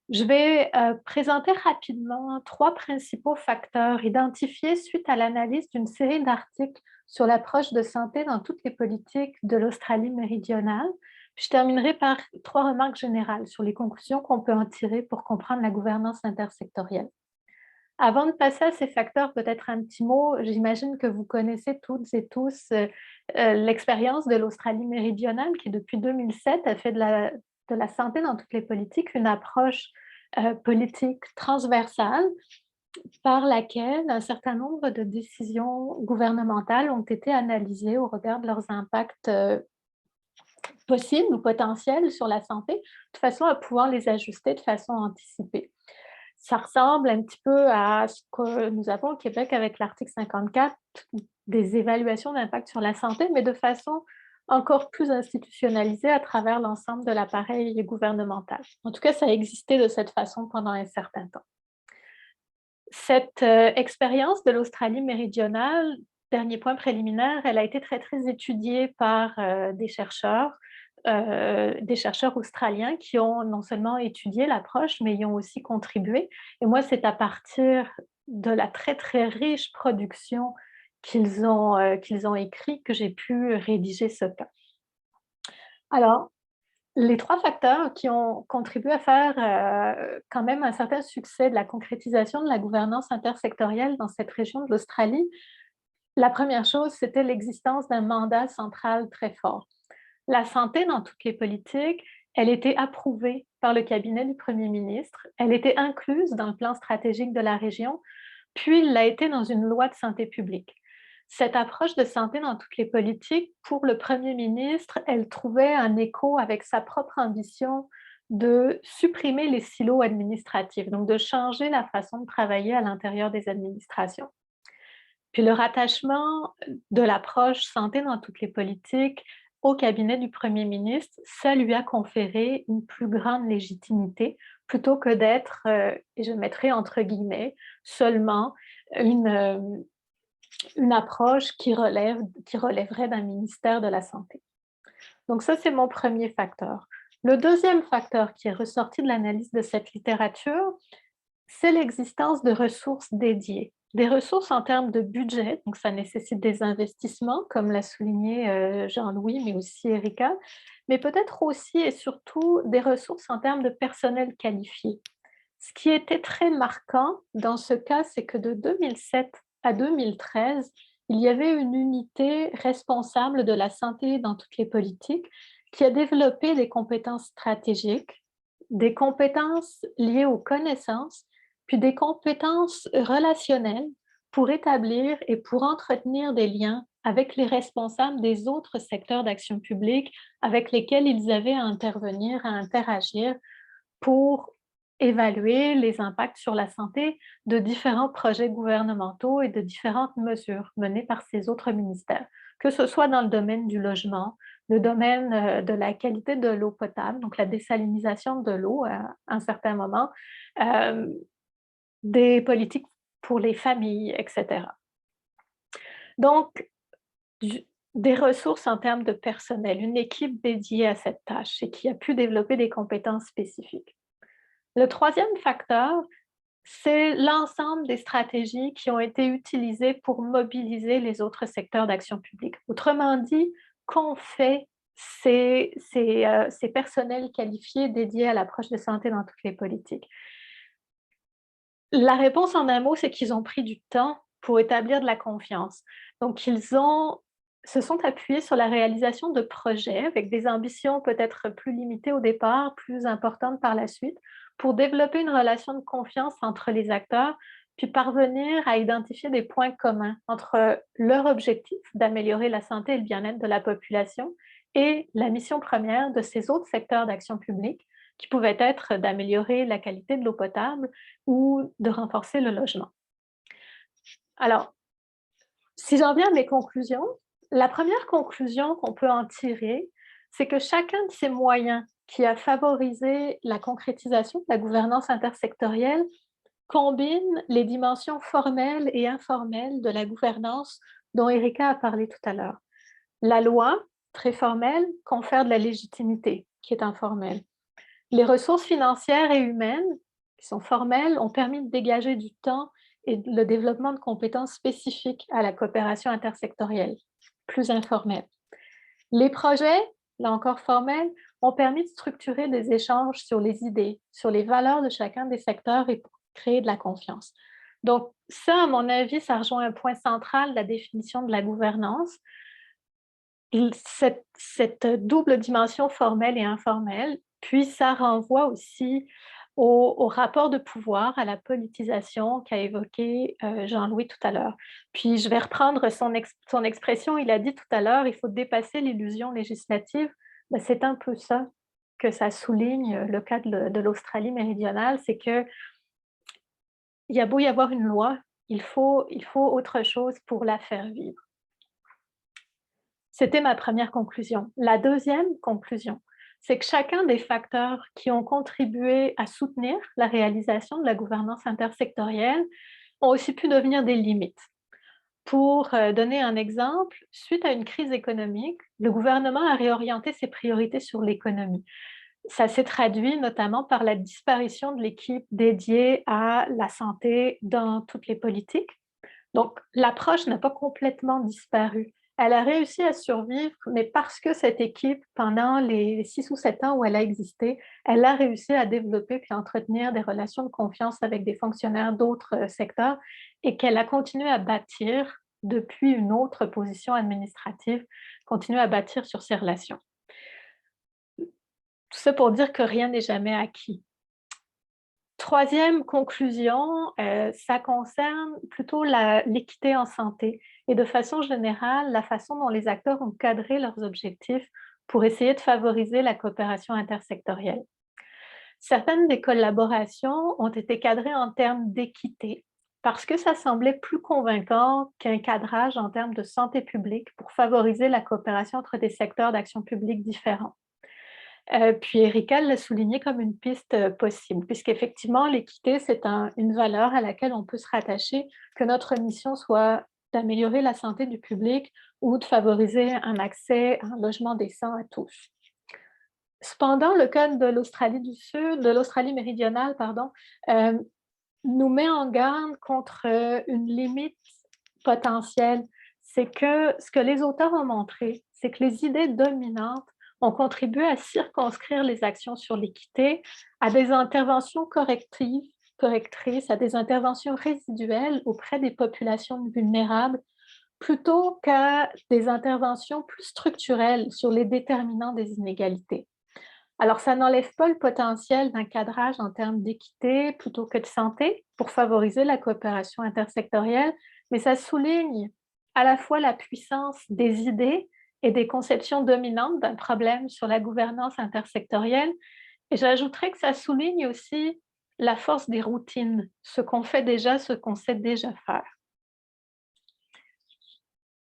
Je vais présenter rapidement 3 principaux facteurs identifiés suite à l'analyse d'une série d'articles sur l'approche de santé dans toutes les politiques de l'Australie méridionale. Puis je terminerai par 3 remarques générales sur les conclusions qu'on peut en tirer pour comprendre la gouvernance intersectorielle. Avant de passer à ces facteurs, peut-être un petit mot. J'imagine que vous connaissez toutes et tous l'expérience de l'Australie méridionale qui, depuis 2007, a fait de la santé dans toutes les politiques une approche politique transversale par laquelle un certain nombre de décisions gouvernementales ont été analysées au regard de leurs impacts possibles ou potentiels sur la santé, de façon à pouvoir les ajuster de façon anticipée. Ça ressemble un petit peu à ce que nous avons au Québec avec l'article 54, des évaluations d'impact sur la santé, mais de façon encore plus institutionnalisée à travers l'ensemble de l'appareil gouvernemental. En tout cas, ça a existé de cette façon pendant un certain temps. Cette expérience de l'Australie méridionale, dernier point préliminaire, elle a été très étudiée par des chercheurs australiens qui ont non seulement étudié l'approche, mais y ont aussi contribué. Et moi, c'est à partir de la très riche production qu'ils ont écrit que j'ai pu rédiger ce cas. Alors, les 3 facteurs qui ont contribué à faire quand même un certain succès de la concrétisation de la gouvernance intersectorielle dans cette région de l'Australie, la première chose, c'était l'existence d'un mandat central très fort. La santé dans toutes les politiques, elle était approuvée par le cabinet du Premier ministre, elle était incluse dans le plan stratégique de la région, puis il l'a été dans une loi de santé publique. Cette approche de santé dans toutes les politiques, pour le Premier ministre, elle trouvait un écho avec sa propre ambition de supprimer les silos administratifs, donc de changer la façon de travailler à l'intérieur des administrations. Puis le rattachement de l'approche santé dans toutes les politiques au cabinet du Premier ministre, ça lui a conféré une plus grande légitimité plutôt que d'être, et je mettrai entre guillemets, seulement une une approche qui relèverait d'un ministère de la Santé. Donc ça, c'est mon premier facteur. Le deuxième facteur qui est ressorti de l'analyse de cette littérature, c'est l'existence de ressources dédiées. Des ressources en termes de budget, donc ça nécessite des investissements, comme l'a souligné Jean-Louis, mais aussi Erika, mais peut-être aussi et surtout des ressources en termes de personnel qualifié. Ce qui était très marquant dans ce cas, c'est que de 2007 à 2013, il y avait une unité responsable de la santé dans toutes les politiques qui a développé des compétences stratégiques, des compétences liées aux connaissances, puis des compétences relationnelles pour établir et pour entretenir des liens avec les responsables des autres secteurs d'action publique avec lesquels ils avaient à intervenir, à interagir pour évaluer les impacts sur la santé de différents projets gouvernementaux et de différentes mesures menées par ces autres ministères, que ce soit dans le domaine du logement, le domaine de la qualité de l'eau potable, donc la désalinisation de l'eau à un certain moment, des politiques pour les familles, etc. Donc, des ressources en termes de personnel, une équipe dédiée à cette tâche et qui a pu développer des compétences spécifiques. Le troisième facteur, c'est l'ensemble des stratégies qui ont été utilisées pour mobiliser les autres secteurs d'action publique. Autrement dit, qu'ont fait ces personnels qualifiés dédiés à l'approche de santé dans toutes les politiques? La réponse en un mot, c'est qu'ils ont pris du temps pour établir de la confiance. Donc, se sont appuyés sur la réalisation de projets avec des ambitions peut-être plus limitées au départ, plus importantes par la suite, pour développer une relation de confiance entre les acteurs, puis parvenir à identifier des points communs entre leur objectif d'améliorer la santé et le bien-être de la population et la mission première de ces autres secteurs d'action publique, qui pouvaient être d'améliorer la qualité de l'eau potable ou de renforcer le logement. Alors, si j'en viens à mes conclusions, la première conclusion qu'on peut en tirer, c'est que chacun de ces moyens qui a favorisé la concrétisation de la gouvernance intersectorielle combine les dimensions formelles et informelles de la gouvernance dont Erika a parlé tout à l'heure. La loi, très formelle, confère de la légitimité, qui est informelle. Les ressources financières et humaines, qui sont formelles, ont permis de dégager du temps et le développement de compétences spécifiques à la coopération intersectorielle, plus informelle. Les projets, là encore formels, ont permis de structurer des échanges sur les idées, sur les valeurs de chacun des secteurs et pour créer de la confiance. Donc ça, à mon avis, ça rejoint un point central de la définition de la gouvernance. Cette double dimension formelle et informelle, puis ça renvoie aussi au rapport de pouvoir, à la politisation qu'a évoqué Jean-Louis tout à l'heure. Puis je vais reprendre son expression, il a dit tout à l'heure, il faut dépasser l'illusion législative. Ben, c'est un peu ça que ça souligne le cas de l'Australie méridionale, c'est que il y a beau y avoir une loi, il faut autre chose pour la faire vivre. C'était ma première conclusion. La deuxième conclusion, c'est que chacun des facteurs qui ont contribué à soutenir la réalisation de la gouvernance intersectorielle ont aussi pu devenir des limites. Pour donner un exemple, suite à une crise économique, le gouvernement a réorienté ses priorités sur l'économie. Ça s'est traduit notamment par la disparition de l'équipe dédiée à la santé dans toutes les politiques. Donc, l'approche n'a pas complètement disparu. Elle a réussi à survivre, mais parce que cette équipe, pendant les 6 ou 7 ans où elle a existé, elle a réussi à développer puis à entretenir des relations de confiance avec des fonctionnaires d'autres secteurs et qu'elle a continué à bâtir depuis une autre position administrative, continuer à bâtir sur ces relations. Tout ça pour dire que rien n'est jamais acquis. Troisième conclusion, ça concerne plutôt l'équité en santé et de façon générale, la façon dont les acteurs ont cadré leurs objectifs pour essayer de favoriser la coopération intersectorielle. Certaines des collaborations ont été cadrées en termes d'équité parce que ça semblait plus convaincant qu'un cadrage en termes de santé publique pour favoriser la coopération entre des secteurs d'action publique différents. Puis Erika l'a souligné comme une piste possible, puisqu'effectivement, l'équité, c'est une valeur à laquelle on peut se rattacher, que notre mission soit d'améliorer la santé du public ou de favoriser un accès à un logement décent à tous. Cependant, le cas de l'Australie du Sud, de l'Australie méridionale, pardon, nous met en garde contre une limite potentielle. C'est que ce que les auteurs ont montré, c'est que les idées dominantes ont contribué à circonscrire les actions sur l'équité à des interventions correctrices, à des interventions résiduelles auprès des populations vulnérables, plutôt qu'à des interventions plus structurelles sur les déterminants des inégalités. Alors, ça n'enlève pas le potentiel d'un cadrage en termes d'équité plutôt que de santé pour favoriser la coopération intersectorielle, mais ça souligne à la fois la puissance des idées et des conceptions dominantes d'un problème sur la gouvernance intersectorielle. Et j'ajouterais que ça souligne aussi la force des routines, ce qu'on fait déjà, ce qu'on sait déjà faire.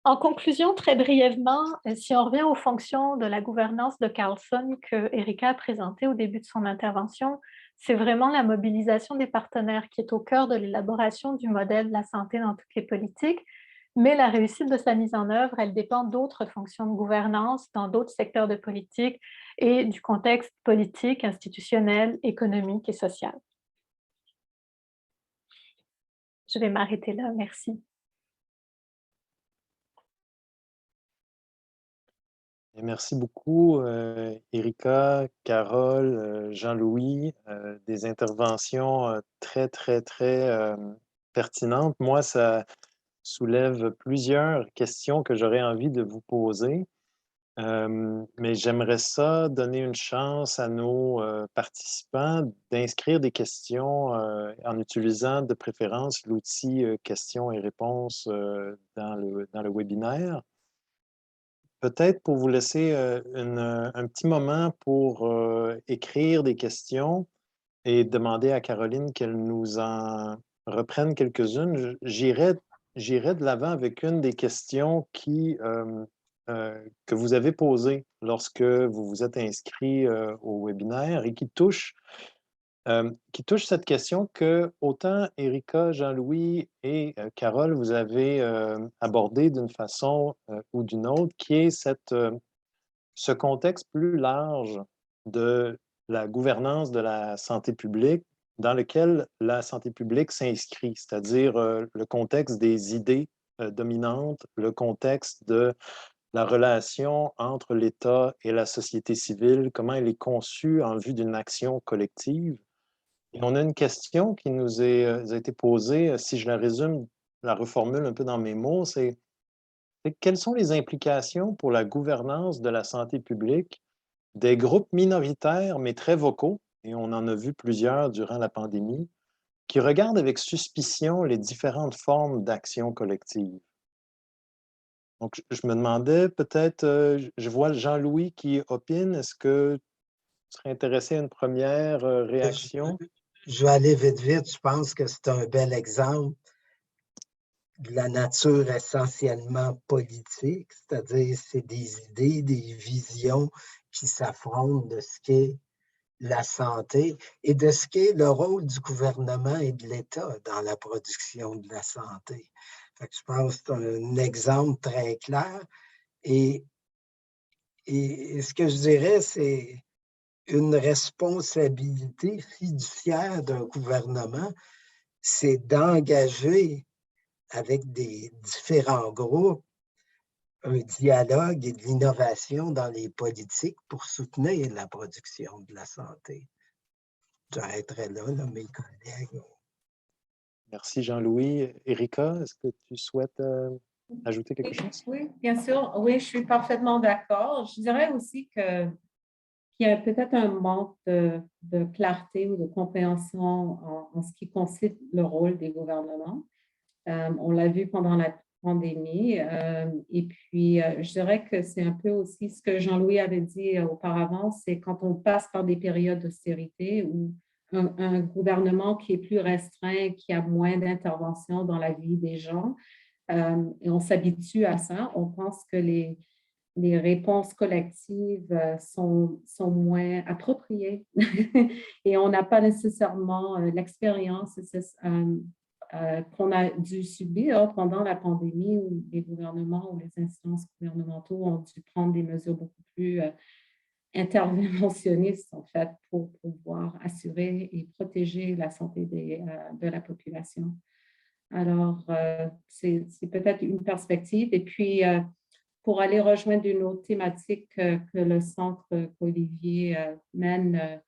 En conclusion, très brièvement, si on revient aux fonctions de la gouvernance de Carlson que Erika a présentées au début de son intervention, c'est vraiment la mobilisation des partenaires qui est au cœur de l'élaboration du modèle de la santé dans toutes les politiques, mais la réussite de sa mise en œuvre, elle dépend d'autres fonctions de gouvernance dans d'autres secteurs de politique et du contexte politique, institutionnel, économique et social. Je vais m'arrêter là, merci. Et merci beaucoup, Erika, Carole, Jean-Louis, des interventions très, très, très pertinentes. Moi, ça soulève plusieurs questions que j'aurais envie de vous poser, mais j'aimerais ça donner une chance à nos participants d'inscrire des questions en utilisant de préférence l'outil questions et réponses dans le webinaire. Peut-être pour vous laisser un petit moment pour écrire des questions et demander à Caroline qu'elle nous en reprenne quelques-unes. J'irai de l'avant avec une des questions que vous avez posées lorsque vous vous êtes inscrit au webinaire et qui touche cette question que autant Erika, Jean-Louis et Carole, vous avez abordé d'une façon ou d'une autre, qui est ce contexte plus large de la gouvernance de la santé publique dans lequel la santé publique s'inscrit, c'est-à-dire le contexte des idées dominantes, le contexte de la relation entre l'État et la société civile, comment elle est conçue en vue d'une action collective. Et on a une question qui nous a été posée, si je la résume, la reformule un peu dans mes mots, c'est quelles sont les implications pour la gouvernance de la santé publique des groupes minoritaires, mais très vocaux, et on en a vu plusieurs durant la pandémie, qui regardent avec suspicion les différentes formes d'action collective. Donc, je me demandais peut-être, je vois Jean-Louis qui opine, est-ce que tu serais intéressé à une première réaction? Je vais aller vite, vite. Je pense que c'est un bel exemple de la nature essentiellement politique, c'est-à-dire c'est des idées, des visions qui s'affrontent de ce qu'est la santé et de ce qu'est le rôle du gouvernement et de l'État dans la production de la santé. Fait que je pense que c'est un exemple très clair. Et ce que je dirais, c'est une responsabilité fiduciaire d'un gouvernement, c'est d'engager avec des différents groupes un dialogue et de l'innovation dans les politiques pour soutenir la production de la santé. J'arrêterai là, mes collègues. Merci Jean-Louis. Erika, est-ce que tu souhaites ajouter quelque chose? Oui, bien sûr. Oui, je suis parfaitement d'accord. Je dirais aussi qu'il y a peut-être un manque de clarté ou de compréhension en ce qui concerne le rôle des gouvernements. On l'a vu pendant la pandémie. Et puis, je dirais que c'est un peu aussi ce que Jean-Louis avait dit auparavant, c'est quand on passe par des périodes d'austérité ou un gouvernement qui est plus restreint, qui a moins d'intervention dans la vie des gens, et on s'habitue à ça. On pense que les réponses collectives sont moins appropriées et on n'a pas nécessairement l'expérience qu'on a dû subir pendant la pandémie où les gouvernements ou les instances gouvernementaux ont dû prendre des mesures beaucoup plus interventionnistes, en fait, pour pouvoir assurer et protéger la santé de la population. Alors, c'est peut-être une perspective. Et puis, pour aller rejoindre une autre thématique que le centre qu'Olivier mène,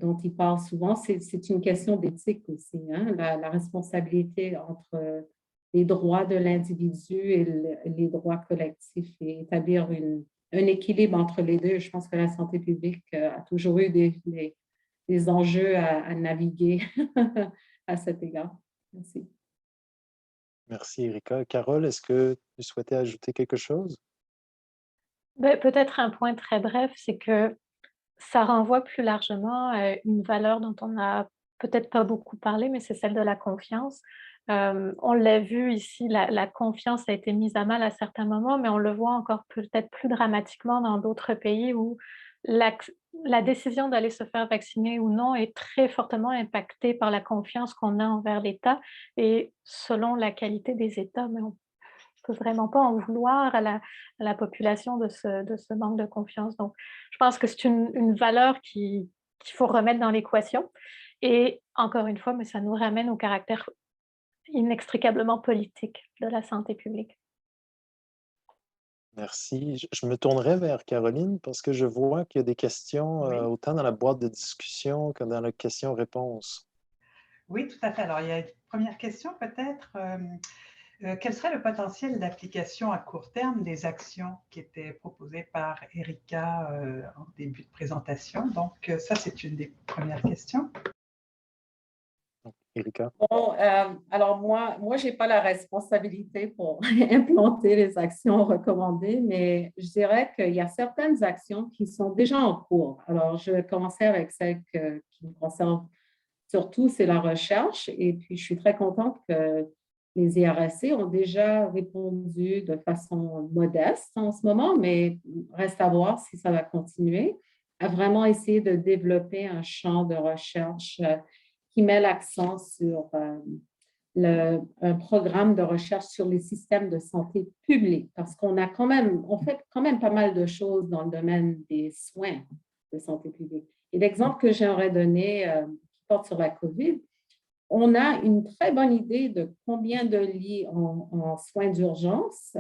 dont il parle souvent, c'est une question d'éthique aussi, hein? La responsabilité entre les droits de l'individu et les droits collectifs et établir un équilibre entre les deux. Je pense que la santé publique a toujours eu des enjeux à naviguer à cet égard. Merci. Merci, Erika. Carole, est-ce que tu souhaitais ajouter quelque chose? Peut-être un point très bref, c'est que ça renvoie plus largement à une valeur dont on n'a peut-être pas beaucoup parlé, mais c'est celle de la confiance. On l'a vu ici, la confiance a été mise à mal à certains moments, mais on le voit encore peut-être plus dramatiquement dans d'autres pays où la décision d'aller se faire vacciner ou non est très fortement impactée par la confiance qu'on a envers l'État et selon la qualité des États, mais on ne peut vraiment pas en vouloir à la population de ce manque de confiance. Donc, je pense que c'est une valeur qu'il faut remettre dans l'équation. Et encore une fois, mais ça nous ramène au caractère inextricablement politique de la santé publique. Merci. Je me tournerai vers Caroline parce que je vois qu'il y a des questions Oui. autant dans la boîte de discussion que dans la question-réponse. Oui, tout à fait. Alors, il y a une première question peut-être. Quel serait le potentiel d'application à court terme des actions qui étaient proposées par Erika en début de présentation? Donc, ça, c'est une des premières questions. Erika? Bon, alors moi, je n'ai pas la responsabilité pour implanter les actions recommandées, mais je dirais qu'il y a certaines actions qui sont déjà en cours. Alors, je vais commencer avec celle qui me concerne surtout, c'est la recherche. Et puis, je suis très contente que les IRSC ont déjà répondu de façon modeste en ce moment, mais reste à voir si ça va continuer, à vraiment essayer de développer un champ de recherche qui met l'accent sur un programme de recherche sur les systèmes de santé publics, parce qu'on a on fait quand même pas mal de choses dans le domaine des soins de santé publique. Et l'exemple que j'aimerais donner, qui porte sur la COVID, on a une très bonne idée de combien de lits en soins d'urgence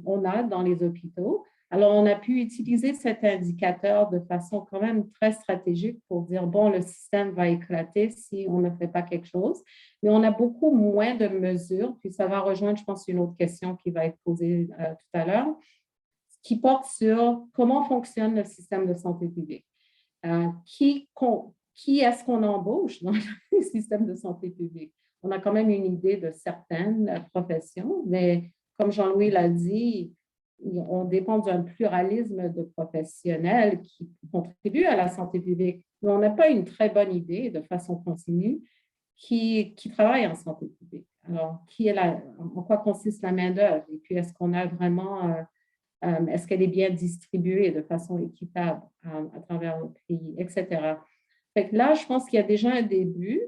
on a dans les hôpitaux. Alors, on a pu utiliser cet indicateur de façon quand même très stratégique pour dire, bon, le système va éclater si on ne fait pas quelque chose. Mais on a beaucoup moins de mesures, puis ça va rejoindre, je pense, une autre question qui va être posée tout à l'heure, qui porte sur comment fonctionne le système de santé publique. Qui est-ce qu'on embauche dans le système de santé publique? On a quand même une idée de certaines professions, mais comme Jean-Louis l'a dit, on dépend d'un pluralisme de professionnels qui contribuent à la santé publique, mais on n'a pas une très bonne idée de façon continue qui travaille en santé publique. Alors, en quoi consiste la main-d'œuvre? Et puis, est-ce qu'on a vraiment, est-ce qu'elle est bien distribuée de façon équitable à travers le pays, etc. Fait que là, je pense qu'il y a déjà un début,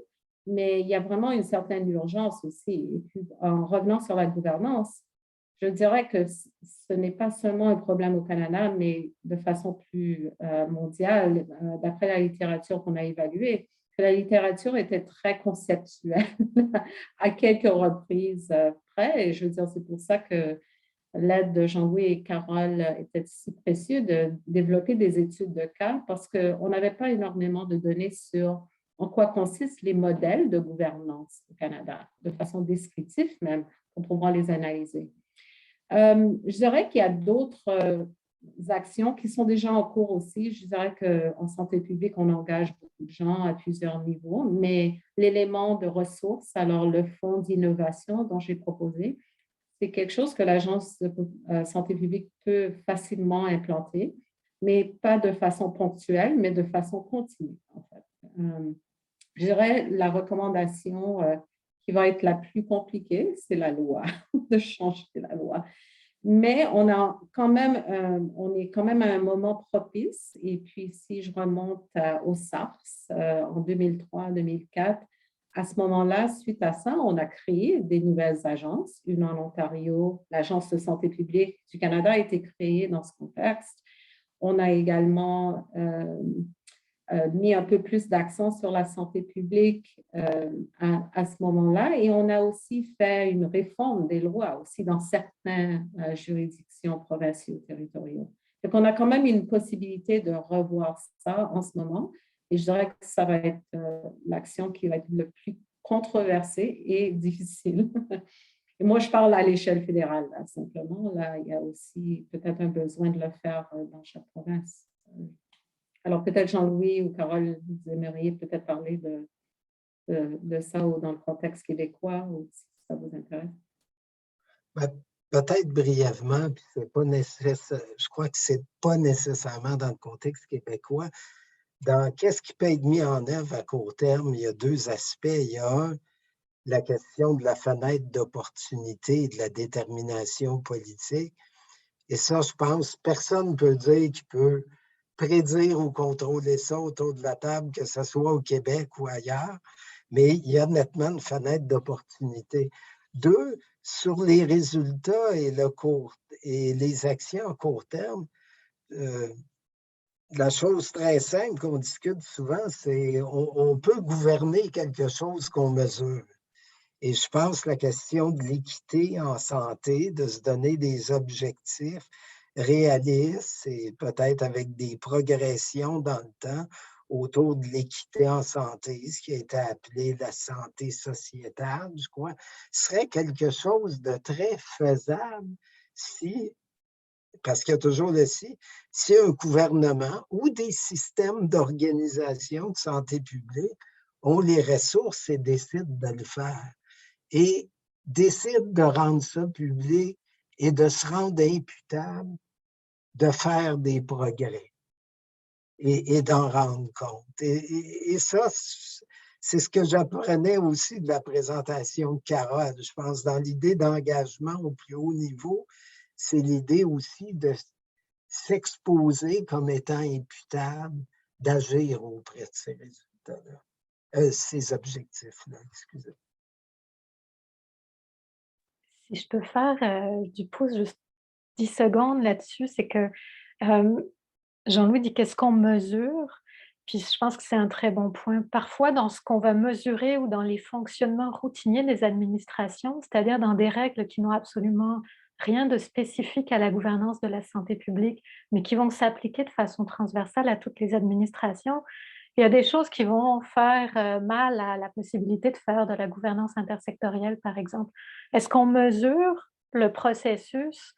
mais il y a vraiment une certaine urgence aussi. Et puis, en revenant sur la gouvernance, je dirais que ce n'est pas seulement un problème au Canada, mais de façon plus mondiale, d'après la littérature qu'on a évaluée, que la littérature était très conceptuelle à quelques reprises près. Et je veux dire, c'est pour ça que l'aide de Jean-Louis et Carole était si précieux de développer des études de cas parce qu'on n'avait pas énormément de données sur en quoi consistent les modèles de gouvernance au Canada, de façon descriptive même, pour pouvoir les analyser. Je dirais qu'il y a d'autres actions qui sont déjà en cours aussi. Je dirais qu'en santé publique, on engage beaucoup de gens à plusieurs niveaux, mais l'élément de ressources, alors le fonds d'innovation dont j'ai proposé, c'est quelque chose que l'Agence de santé publique peut facilement implanter, mais pas de façon ponctuelle, mais de façon continue, en fait. Je dirais la recommandation qui va être la plus compliquée, c'est la loi, de changer la loi. Mais on est quand même à un moment propice. Et puis, si je remonte au SARS en 2003-2004, À ce moment-là, suite à ça, on a créé des nouvelles agences, une en Ontario, l'Agence de santé publique du Canada a été créée dans ce contexte. On a également mis un peu plus d'accent sur la santé publique à ce moment-là. Et on a aussi fait une réforme des lois aussi dans certaines juridictions provinciales territoriales. Donc, on a quand même une possibilité de revoir ça en ce moment. Et je dirais que ça va être l'action qui va être le plus controversée et difficile. Et moi, je parle à l'échelle fédérale, là, simplement. Là, il y a aussi peut-être un besoin de le faire dans chaque province. Alors, peut-être Jean-Louis ou Carole, vous aimeriez peut-être parler de ça ou dans le contexte québécois, ou si ça vous intéresse. Peut-être brièvement, puis c'est pas nécessaire, je crois que c'est pas nécessairement dans le contexte québécois. Dans qu'est-ce qui peut être mis en œuvre à court terme, il y a deux aspects. Il y a la question de la fenêtre d'opportunité et de la détermination politique. Et ça, je pense, personne ne peut dire qu'il peut prédire ou contrôler ça autour de la table, que ce soit au Québec ou ailleurs, mais il y a nettement une fenêtre d'opportunité. Deux, sur les résultats et les actions à court terme, la chose très simple qu'on discute souvent, c'est on peut gouverner quelque chose qu'on mesure. Et je pense que la question de l'équité en santé, de se donner des objectifs réalistes et peut-être avec des progressions dans le temps autour de l'équité en santé, ce qui a été appelé la santé sociétale, je crois, serait quelque chose de très faisable si, parce qu'il y a toujours le si un gouvernement ou des systèmes d'organisation de santé publique ont les ressources et décident de le faire et décide de rendre ça public et de se rendre imputable, de faire des progrès et d'en rendre compte. Et ça, c'est ce que j'apprenais aussi de la présentation de Carole. Je pense dans l'idée d'engagement au plus haut niveau, c'est l'idée aussi de s'exposer comme étant imputable, d'agir auprès de ces résultats-là, ces objectifs-là, excusez. Si je peux faire du pouce juste 10 secondes là-dessus, c'est que Jean-Louis dit qu'est-ce qu'on mesure? Puis je pense que c'est un très bon point. Parfois, dans ce qu'on va mesurer ou dans les fonctionnements routiniers des administrations, c'est-à-dire dans des règles qui n'ont absolument rien de spécifique à la gouvernance de la santé publique, mais qui vont s'appliquer de façon transversale à toutes les administrations, il y a des choses qui vont faire mal à la possibilité de faire de la gouvernance intersectorielle, par exemple. Est-ce qu'on mesure le processus,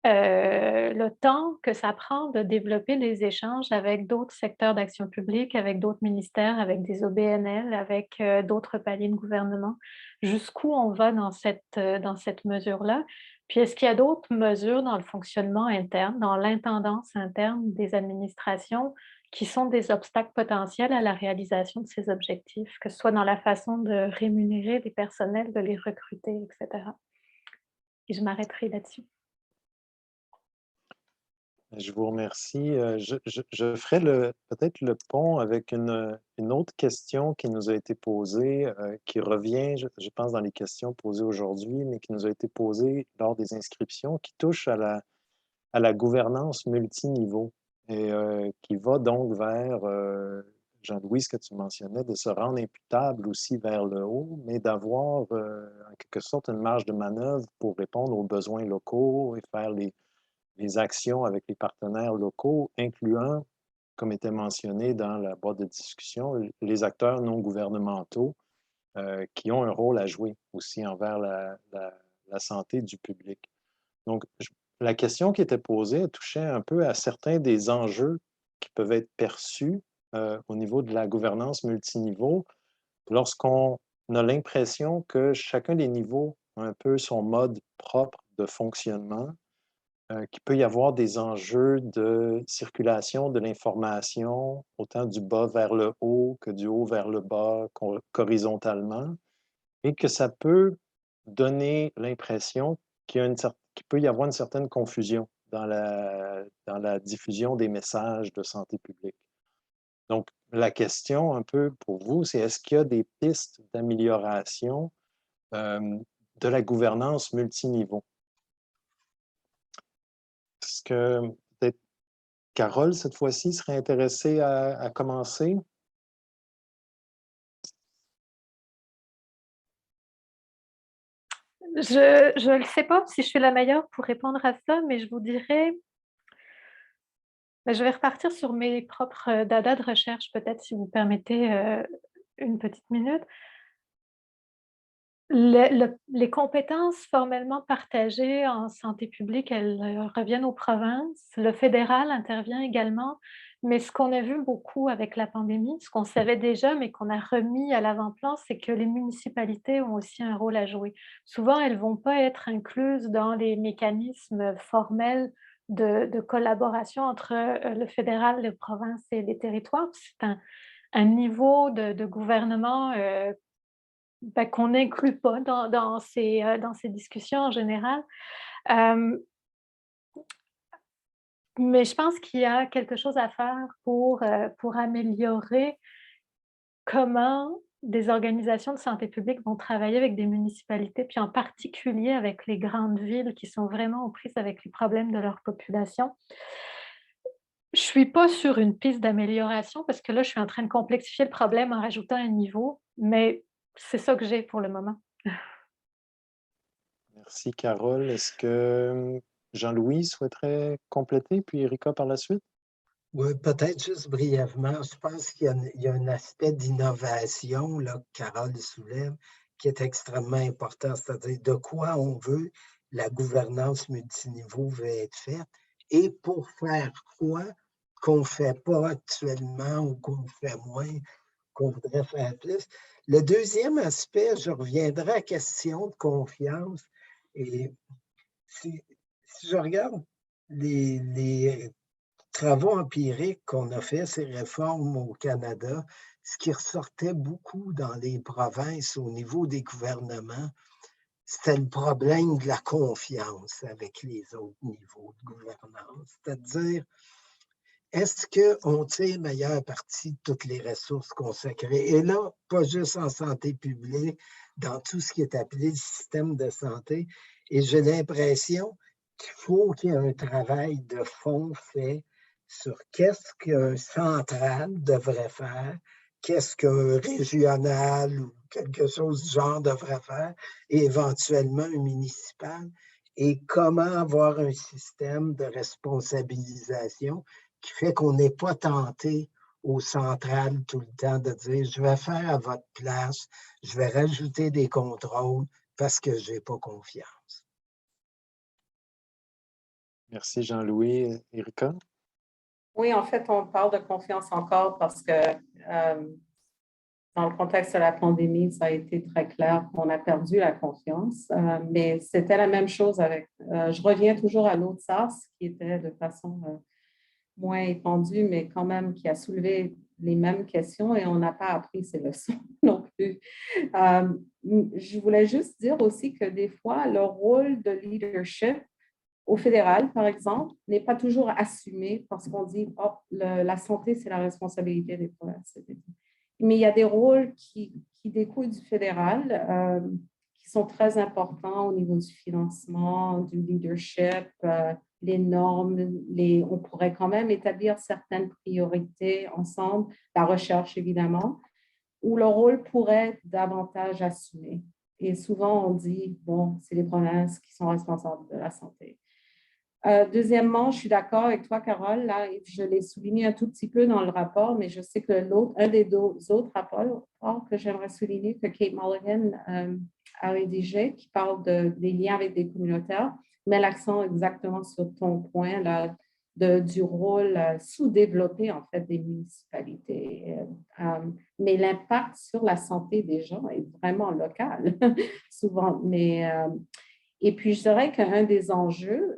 le temps que ça prend de développer des échanges avec d'autres secteurs d'action publique, avec d'autres ministères, avec des OBNL, avec d'autres paliers de gouvernement? Jusqu'où on va dans cette mesure-là? Puis est-ce qu'il y a d'autres mesures dans le fonctionnement interne, dans l'intendance interne des administrations qui sont des obstacles potentiels à la réalisation de ces objectifs, que ce soit dans la façon de rémunérer des personnels, de les recruter, etc. Et je m'arrêterai là-dessus. Je vous remercie. Je ferai peut-être le pont avec une autre question qui nous a été posée, qui revient, je pense, dans les questions posées aujourd'hui, mais qui nous a été posée lors des inscriptions, qui touche à la gouvernance multiniveau et qui va donc vers, Jean-Louis, ce que tu mentionnais, de se rendre imputable aussi vers le haut, mais d'avoir en quelque sorte une marge de manœuvre pour répondre aux besoins locaux et faire les actions avec les partenaires locaux, incluant, comme était mentionné dans la boîte de discussion, les acteurs non gouvernementaux qui ont un rôle à jouer aussi envers la santé du public. Donc, la question qui était posée touchait un peu à certains des enjeux qui peuvent être perçus au niveau de la gouvernance multiniveau lorsqu'on a l'impression que chacun des niveaux a un peu son mode propre de fonctionnement, qu'il peut y avoir des enjeux de circulation de l'information, autant du bas vers le haut que du haut vers le bas, qu'horizontalement, et que ça peut donner l'impression qu'il peut y avoir une certaine confusion dans la diffusion des messages de santé publique. Donc, la question un peu pour vous, c'est est-ce qu'il y a des pistes d'amélioration de la gouvernance multiniveau? Est-ce que peut-être Carole, cette fois-ci, serait intéressée à commencer? Je ne sais pas si je suis la meilleure pour répondre à ça, mais je vous dirais, je vais repartir sur mes propres dadas de recherche, peut-être si vous permettez une petite minute. Les compétences formellement partagées en santé publique, elles reviennent aux provinces. Le fédéral intervient également, mais ce qu'on a vu beaucoup avec la pandémie, ce qu'on savait déjà, mais qu'on a remis à l'avant-plan, c'est que les municipalités ont aussi un rôle à jouer. Souvent, elles ne vont pas être incluses dans les mécanismes formels de collaboration entre le fédéral, les provinces et les territoires. C'est un niveau de gouvernement qu'on n'inclut pas dans ces discussions en général. Mais je pense qu'il y a quelque chose à faire pour améliorer comment des organisations de santé publique vont travailler avec des municipalités, puis en particulier avec les grandes villes qui sont vraiment aux prises avec les problèmes de leur population. Je ne suis pas sur une piste d'amélioration parce que là, je suis en train de complexifier le problème en rajoutant un niveau, mais c'est ça que j'ai pour le moment. Merci, Carole. Est-ce que Jean-Louis souhaiterait compléter, puis Erika par la suite? Oui, peut-être juste brièvement. Je pense qu'il y a un aspect d'innovation là, que Carole soulève qui est extrêmement important, c'est-à-dire de quoi on veut, la gouvernance multiniveau veut être faite et pour faire quoi qu'on ne fait pas actuellement ou qu'on fait moins, qu'on voudrait faire plus. Le deuxième aspect, je reviendrai à la question de confiance. Et si je regarde les travaux empiriques qu'on a fait, ces réformes au Canada, ce qui ressortait beaucoup dans les provinces au niveau des gouvernements, c'était le problème de la confiance avec les autres niveaux de gouvernance. C'est-à-dire, est-ce qu'on tire meilleure partie de toutes les ressources consacrées? Et là, pas juste en santé publique, dans tout ce qui est appelé le système de santé. Et j'ai l'impression qu'il faut qu'il y ait un travail de fond fait sur qu'est-ce qu'un central devrait faire, qu'est-ce qu'un régional ou quelque chose du genre devrait faire, et éventuellement un municipal, et comment avoir un système de responsabilisation qui fait qu'on n'est pas tenté au central tout le temps de dire je vais faire à votre place, je vais rajouter des contrôles parce que je n'ai pas confiance. Merci, Jean-Louis. Erika? Oui, en fait, on parle de confiance encore parce que dans le contexte de la pandémie, ça a été très clair qu'on a perdu la confiance, mais c'était la même chose avec, je reviens toujours à l'autre SARS qui était de façon moins épandue, mais quand même qui a soulevé les mêmes questions et on n'a pas appris ces leçons non plus. Je voulais juste dire aussi que des fois, le rôle de leadership au fédéral, par exemple, n'est pas toujours assumé parce qu'on dit oh, la santé, c'est la responsabilité des provinces. Mais il y a des rôles qui découlent du fédéral qui sont très importants au niveau du financement, du leadership, les normes, on pourrait quand même établir certaines priorités ensemble, la recherche évidemment, où le rôle pourrait être davantage assumé. Et souvent, on dit, bon, c'est les provinces qui sont responsables de la santé. Deuxièmement, je suis d'accord avec toi, Carole. Là, je l'ai souligné un tout petit peu dans le rapport, mais je sais que un des autres rapports que j'aimerais souligner, que Kate Mulligan a rédigé, qui parle des liens avec des communautaires, met l'accent exactement sur ton point là, du rôle sous-développé en fait des municipalités. Mais l'impact sur la santé des gens est vraiment local, souvent. Mais et puis, je dirais qu'un des enjeux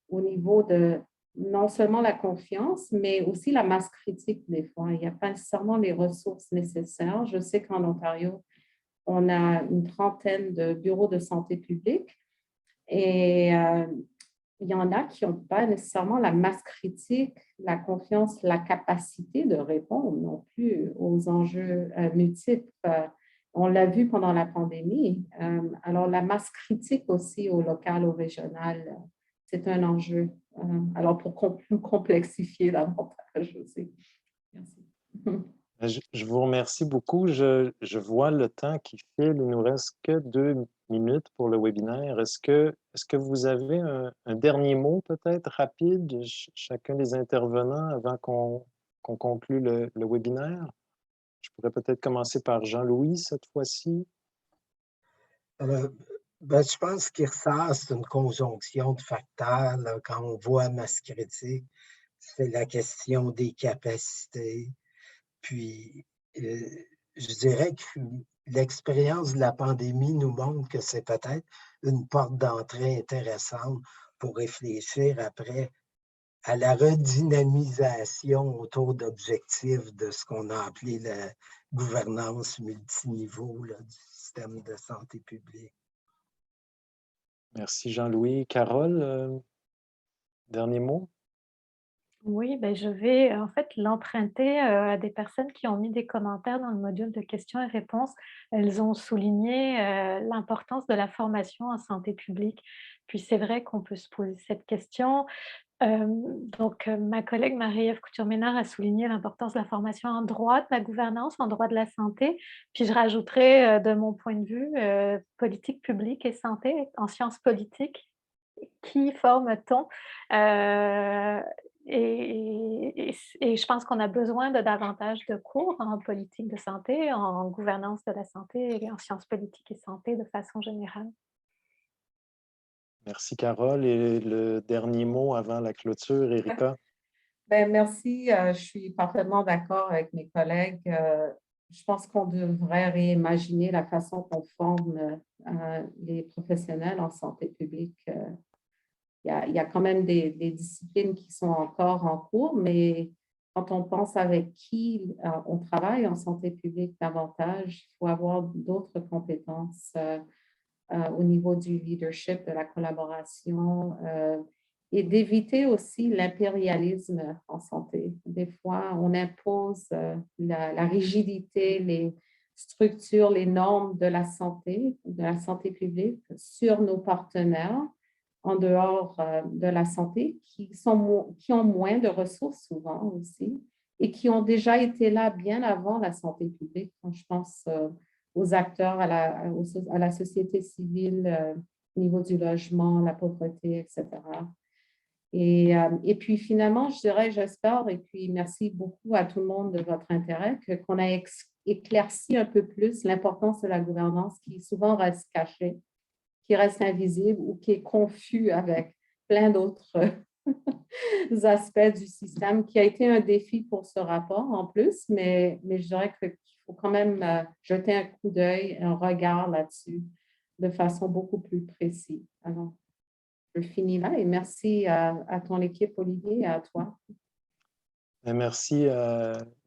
au niveau de non seulement la confiance, mais aussi la masse critique des fois. Il n'y a pas nécessairement les ressources nécessaires. Je sais qu'en Ontario, on a une trentaine de bureaux de santé publique et il y en a qui n'ont pas nécessairement la masse critique, la confiance, la capacité de répondre non plus aux enjeux multiples. On l'a vu pendant la pandémie. Alors, la masse critique aussi au local, au régional, c'est un enjeu. Alors, pour complexifier davantage aussi. Merci. Je vous remercie beaucoup. Je vois le temps qui file. Il nous reste que 2 minutes pour le webinaire. Est-ce que vous avez un dernier mot peut-être rapide, chacun des intervenants, avant qu'on conclue le webinaire? Je pourrais peut-être commencer par Jean-Louis cette fois-ci. Je pense qu'il ressort, c'est une conjonction de facteurs. Là, quand on voit masse critique, c'est la question des capacités. Puis, je dirais que l'expérience de la pandémie nous montre que c'est peut-être une porte d'entrée intéressante pour réfléchir après à la redynamisation autour d'objectifs de ce qu'on a appelé la gouvernance multiniveau là, du système de santé publique. Merci Jean-Louis. Carole, dernier mot? Oui, ben, je vais en fait l'emprunter à des personnes qui ont mis des commentaires dans le module de questions et réponses. Elles ont souligné l'importance de la formation en santé publique. Puis c'est vrai qu'on peut se poser cette question. Ma collègue Marie-Ève Couture-Ménard a souligné l'importance de la formation en droit de la gouvernance, en droit de la santé. Puis je rajouterais, de mon point de vue, politique publique et santé en sciences politiques. Qui forme-t-on? Et je pense qu'on a besoin de davantage de cours en politique de santé, en gouvernance de la santé et en sciences politiques et santé de façon générale. Merci Carole. Et le dernier mot avant la clôture, Erika? Merci, je suis parfaitement d'accord avec mes collègues. Je pense qu'on devrait réimaginer la façon qu'on forme les professionnels en santé publique. Il y a quand même des disciplines qui sont encore en cours, mais quand on pense avec qui on travaille en santé publique davantage, il faut avoir d'autres compétences au niveau du leadership, de la collaboration et d'éviter aussi l'impérialisme en santé. Des fois, on impose la rigidité, les structures, les normes de la santé publique sur nos partenaires en dehors de la santé qui ont moins de ressources souvent aussi et qui ont déjà été là bien avant la santé publique. Quand je pense aux acteurs, à la société civile, au niveau du logement, la pauvreté, etc. Et puis finalement, je dirais, j'espère, et puis merci beaucoup à tout le monde de votre intérêt, qu'on a éclairci un peu plus l'importance de la gouvernance qui souvent reste cachée, qui reste invisible ou qui est confus avec plein d'autres aspects du système, qui a été un défi pour ce rapport en plus, mais je dirais qu'il faut quand même jeter un coup d'œil, un regard là-dessus de façon beaucoup plus précise. Alors, je finis là et merci à ton équipe, Olivier, et à toi. Merci,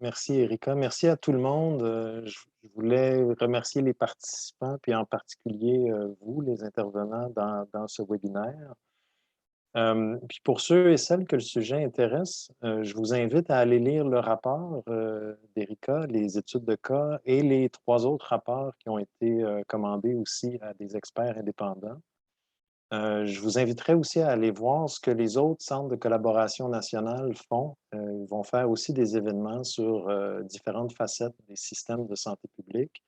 merci Erika. Merci à tout le monde. Je voulais remercier les participants, puis en particulier vous, les intervenants dans ce webinaire. Puis pour ceux et celles que le sujet intéresse, je vous invite à aller lire le rapport d'Erika, les études de cas et les 3 autres rapports qui ont été commandés aussi à des experts indépendants. Je vous inviterai aussi à aller voir ce que les autres centres de collaboration nationale font. Ils vont faire aussi des événements sur différentes facettes des systèmes de santé publique.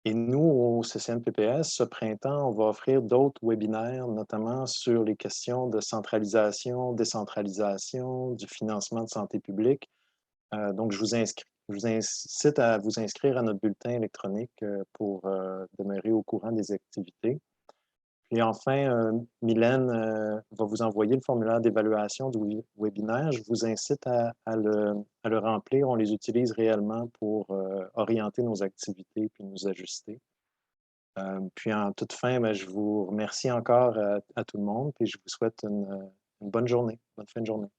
Et nous, au CCNPPS, ce printemps, on va offrir d'autres webinaires, notamment sur les questions de centralisation, décentralisation, du financement de santé publique. Donc, je vous incite à vous inscrire à notre bulletin électronique pour demeurer au courant des activités. Et enfin, Mylène va vous envoyer le formulaire d'évaluation du webinaire. Je vous incite à le remplir. On les utilise réellement pour orienter nos activités puis nous ajuster. Puis en toute fin, je vous remercie encore à tout le monde et je vous souhaite une bonne journée, bonne fin de journée.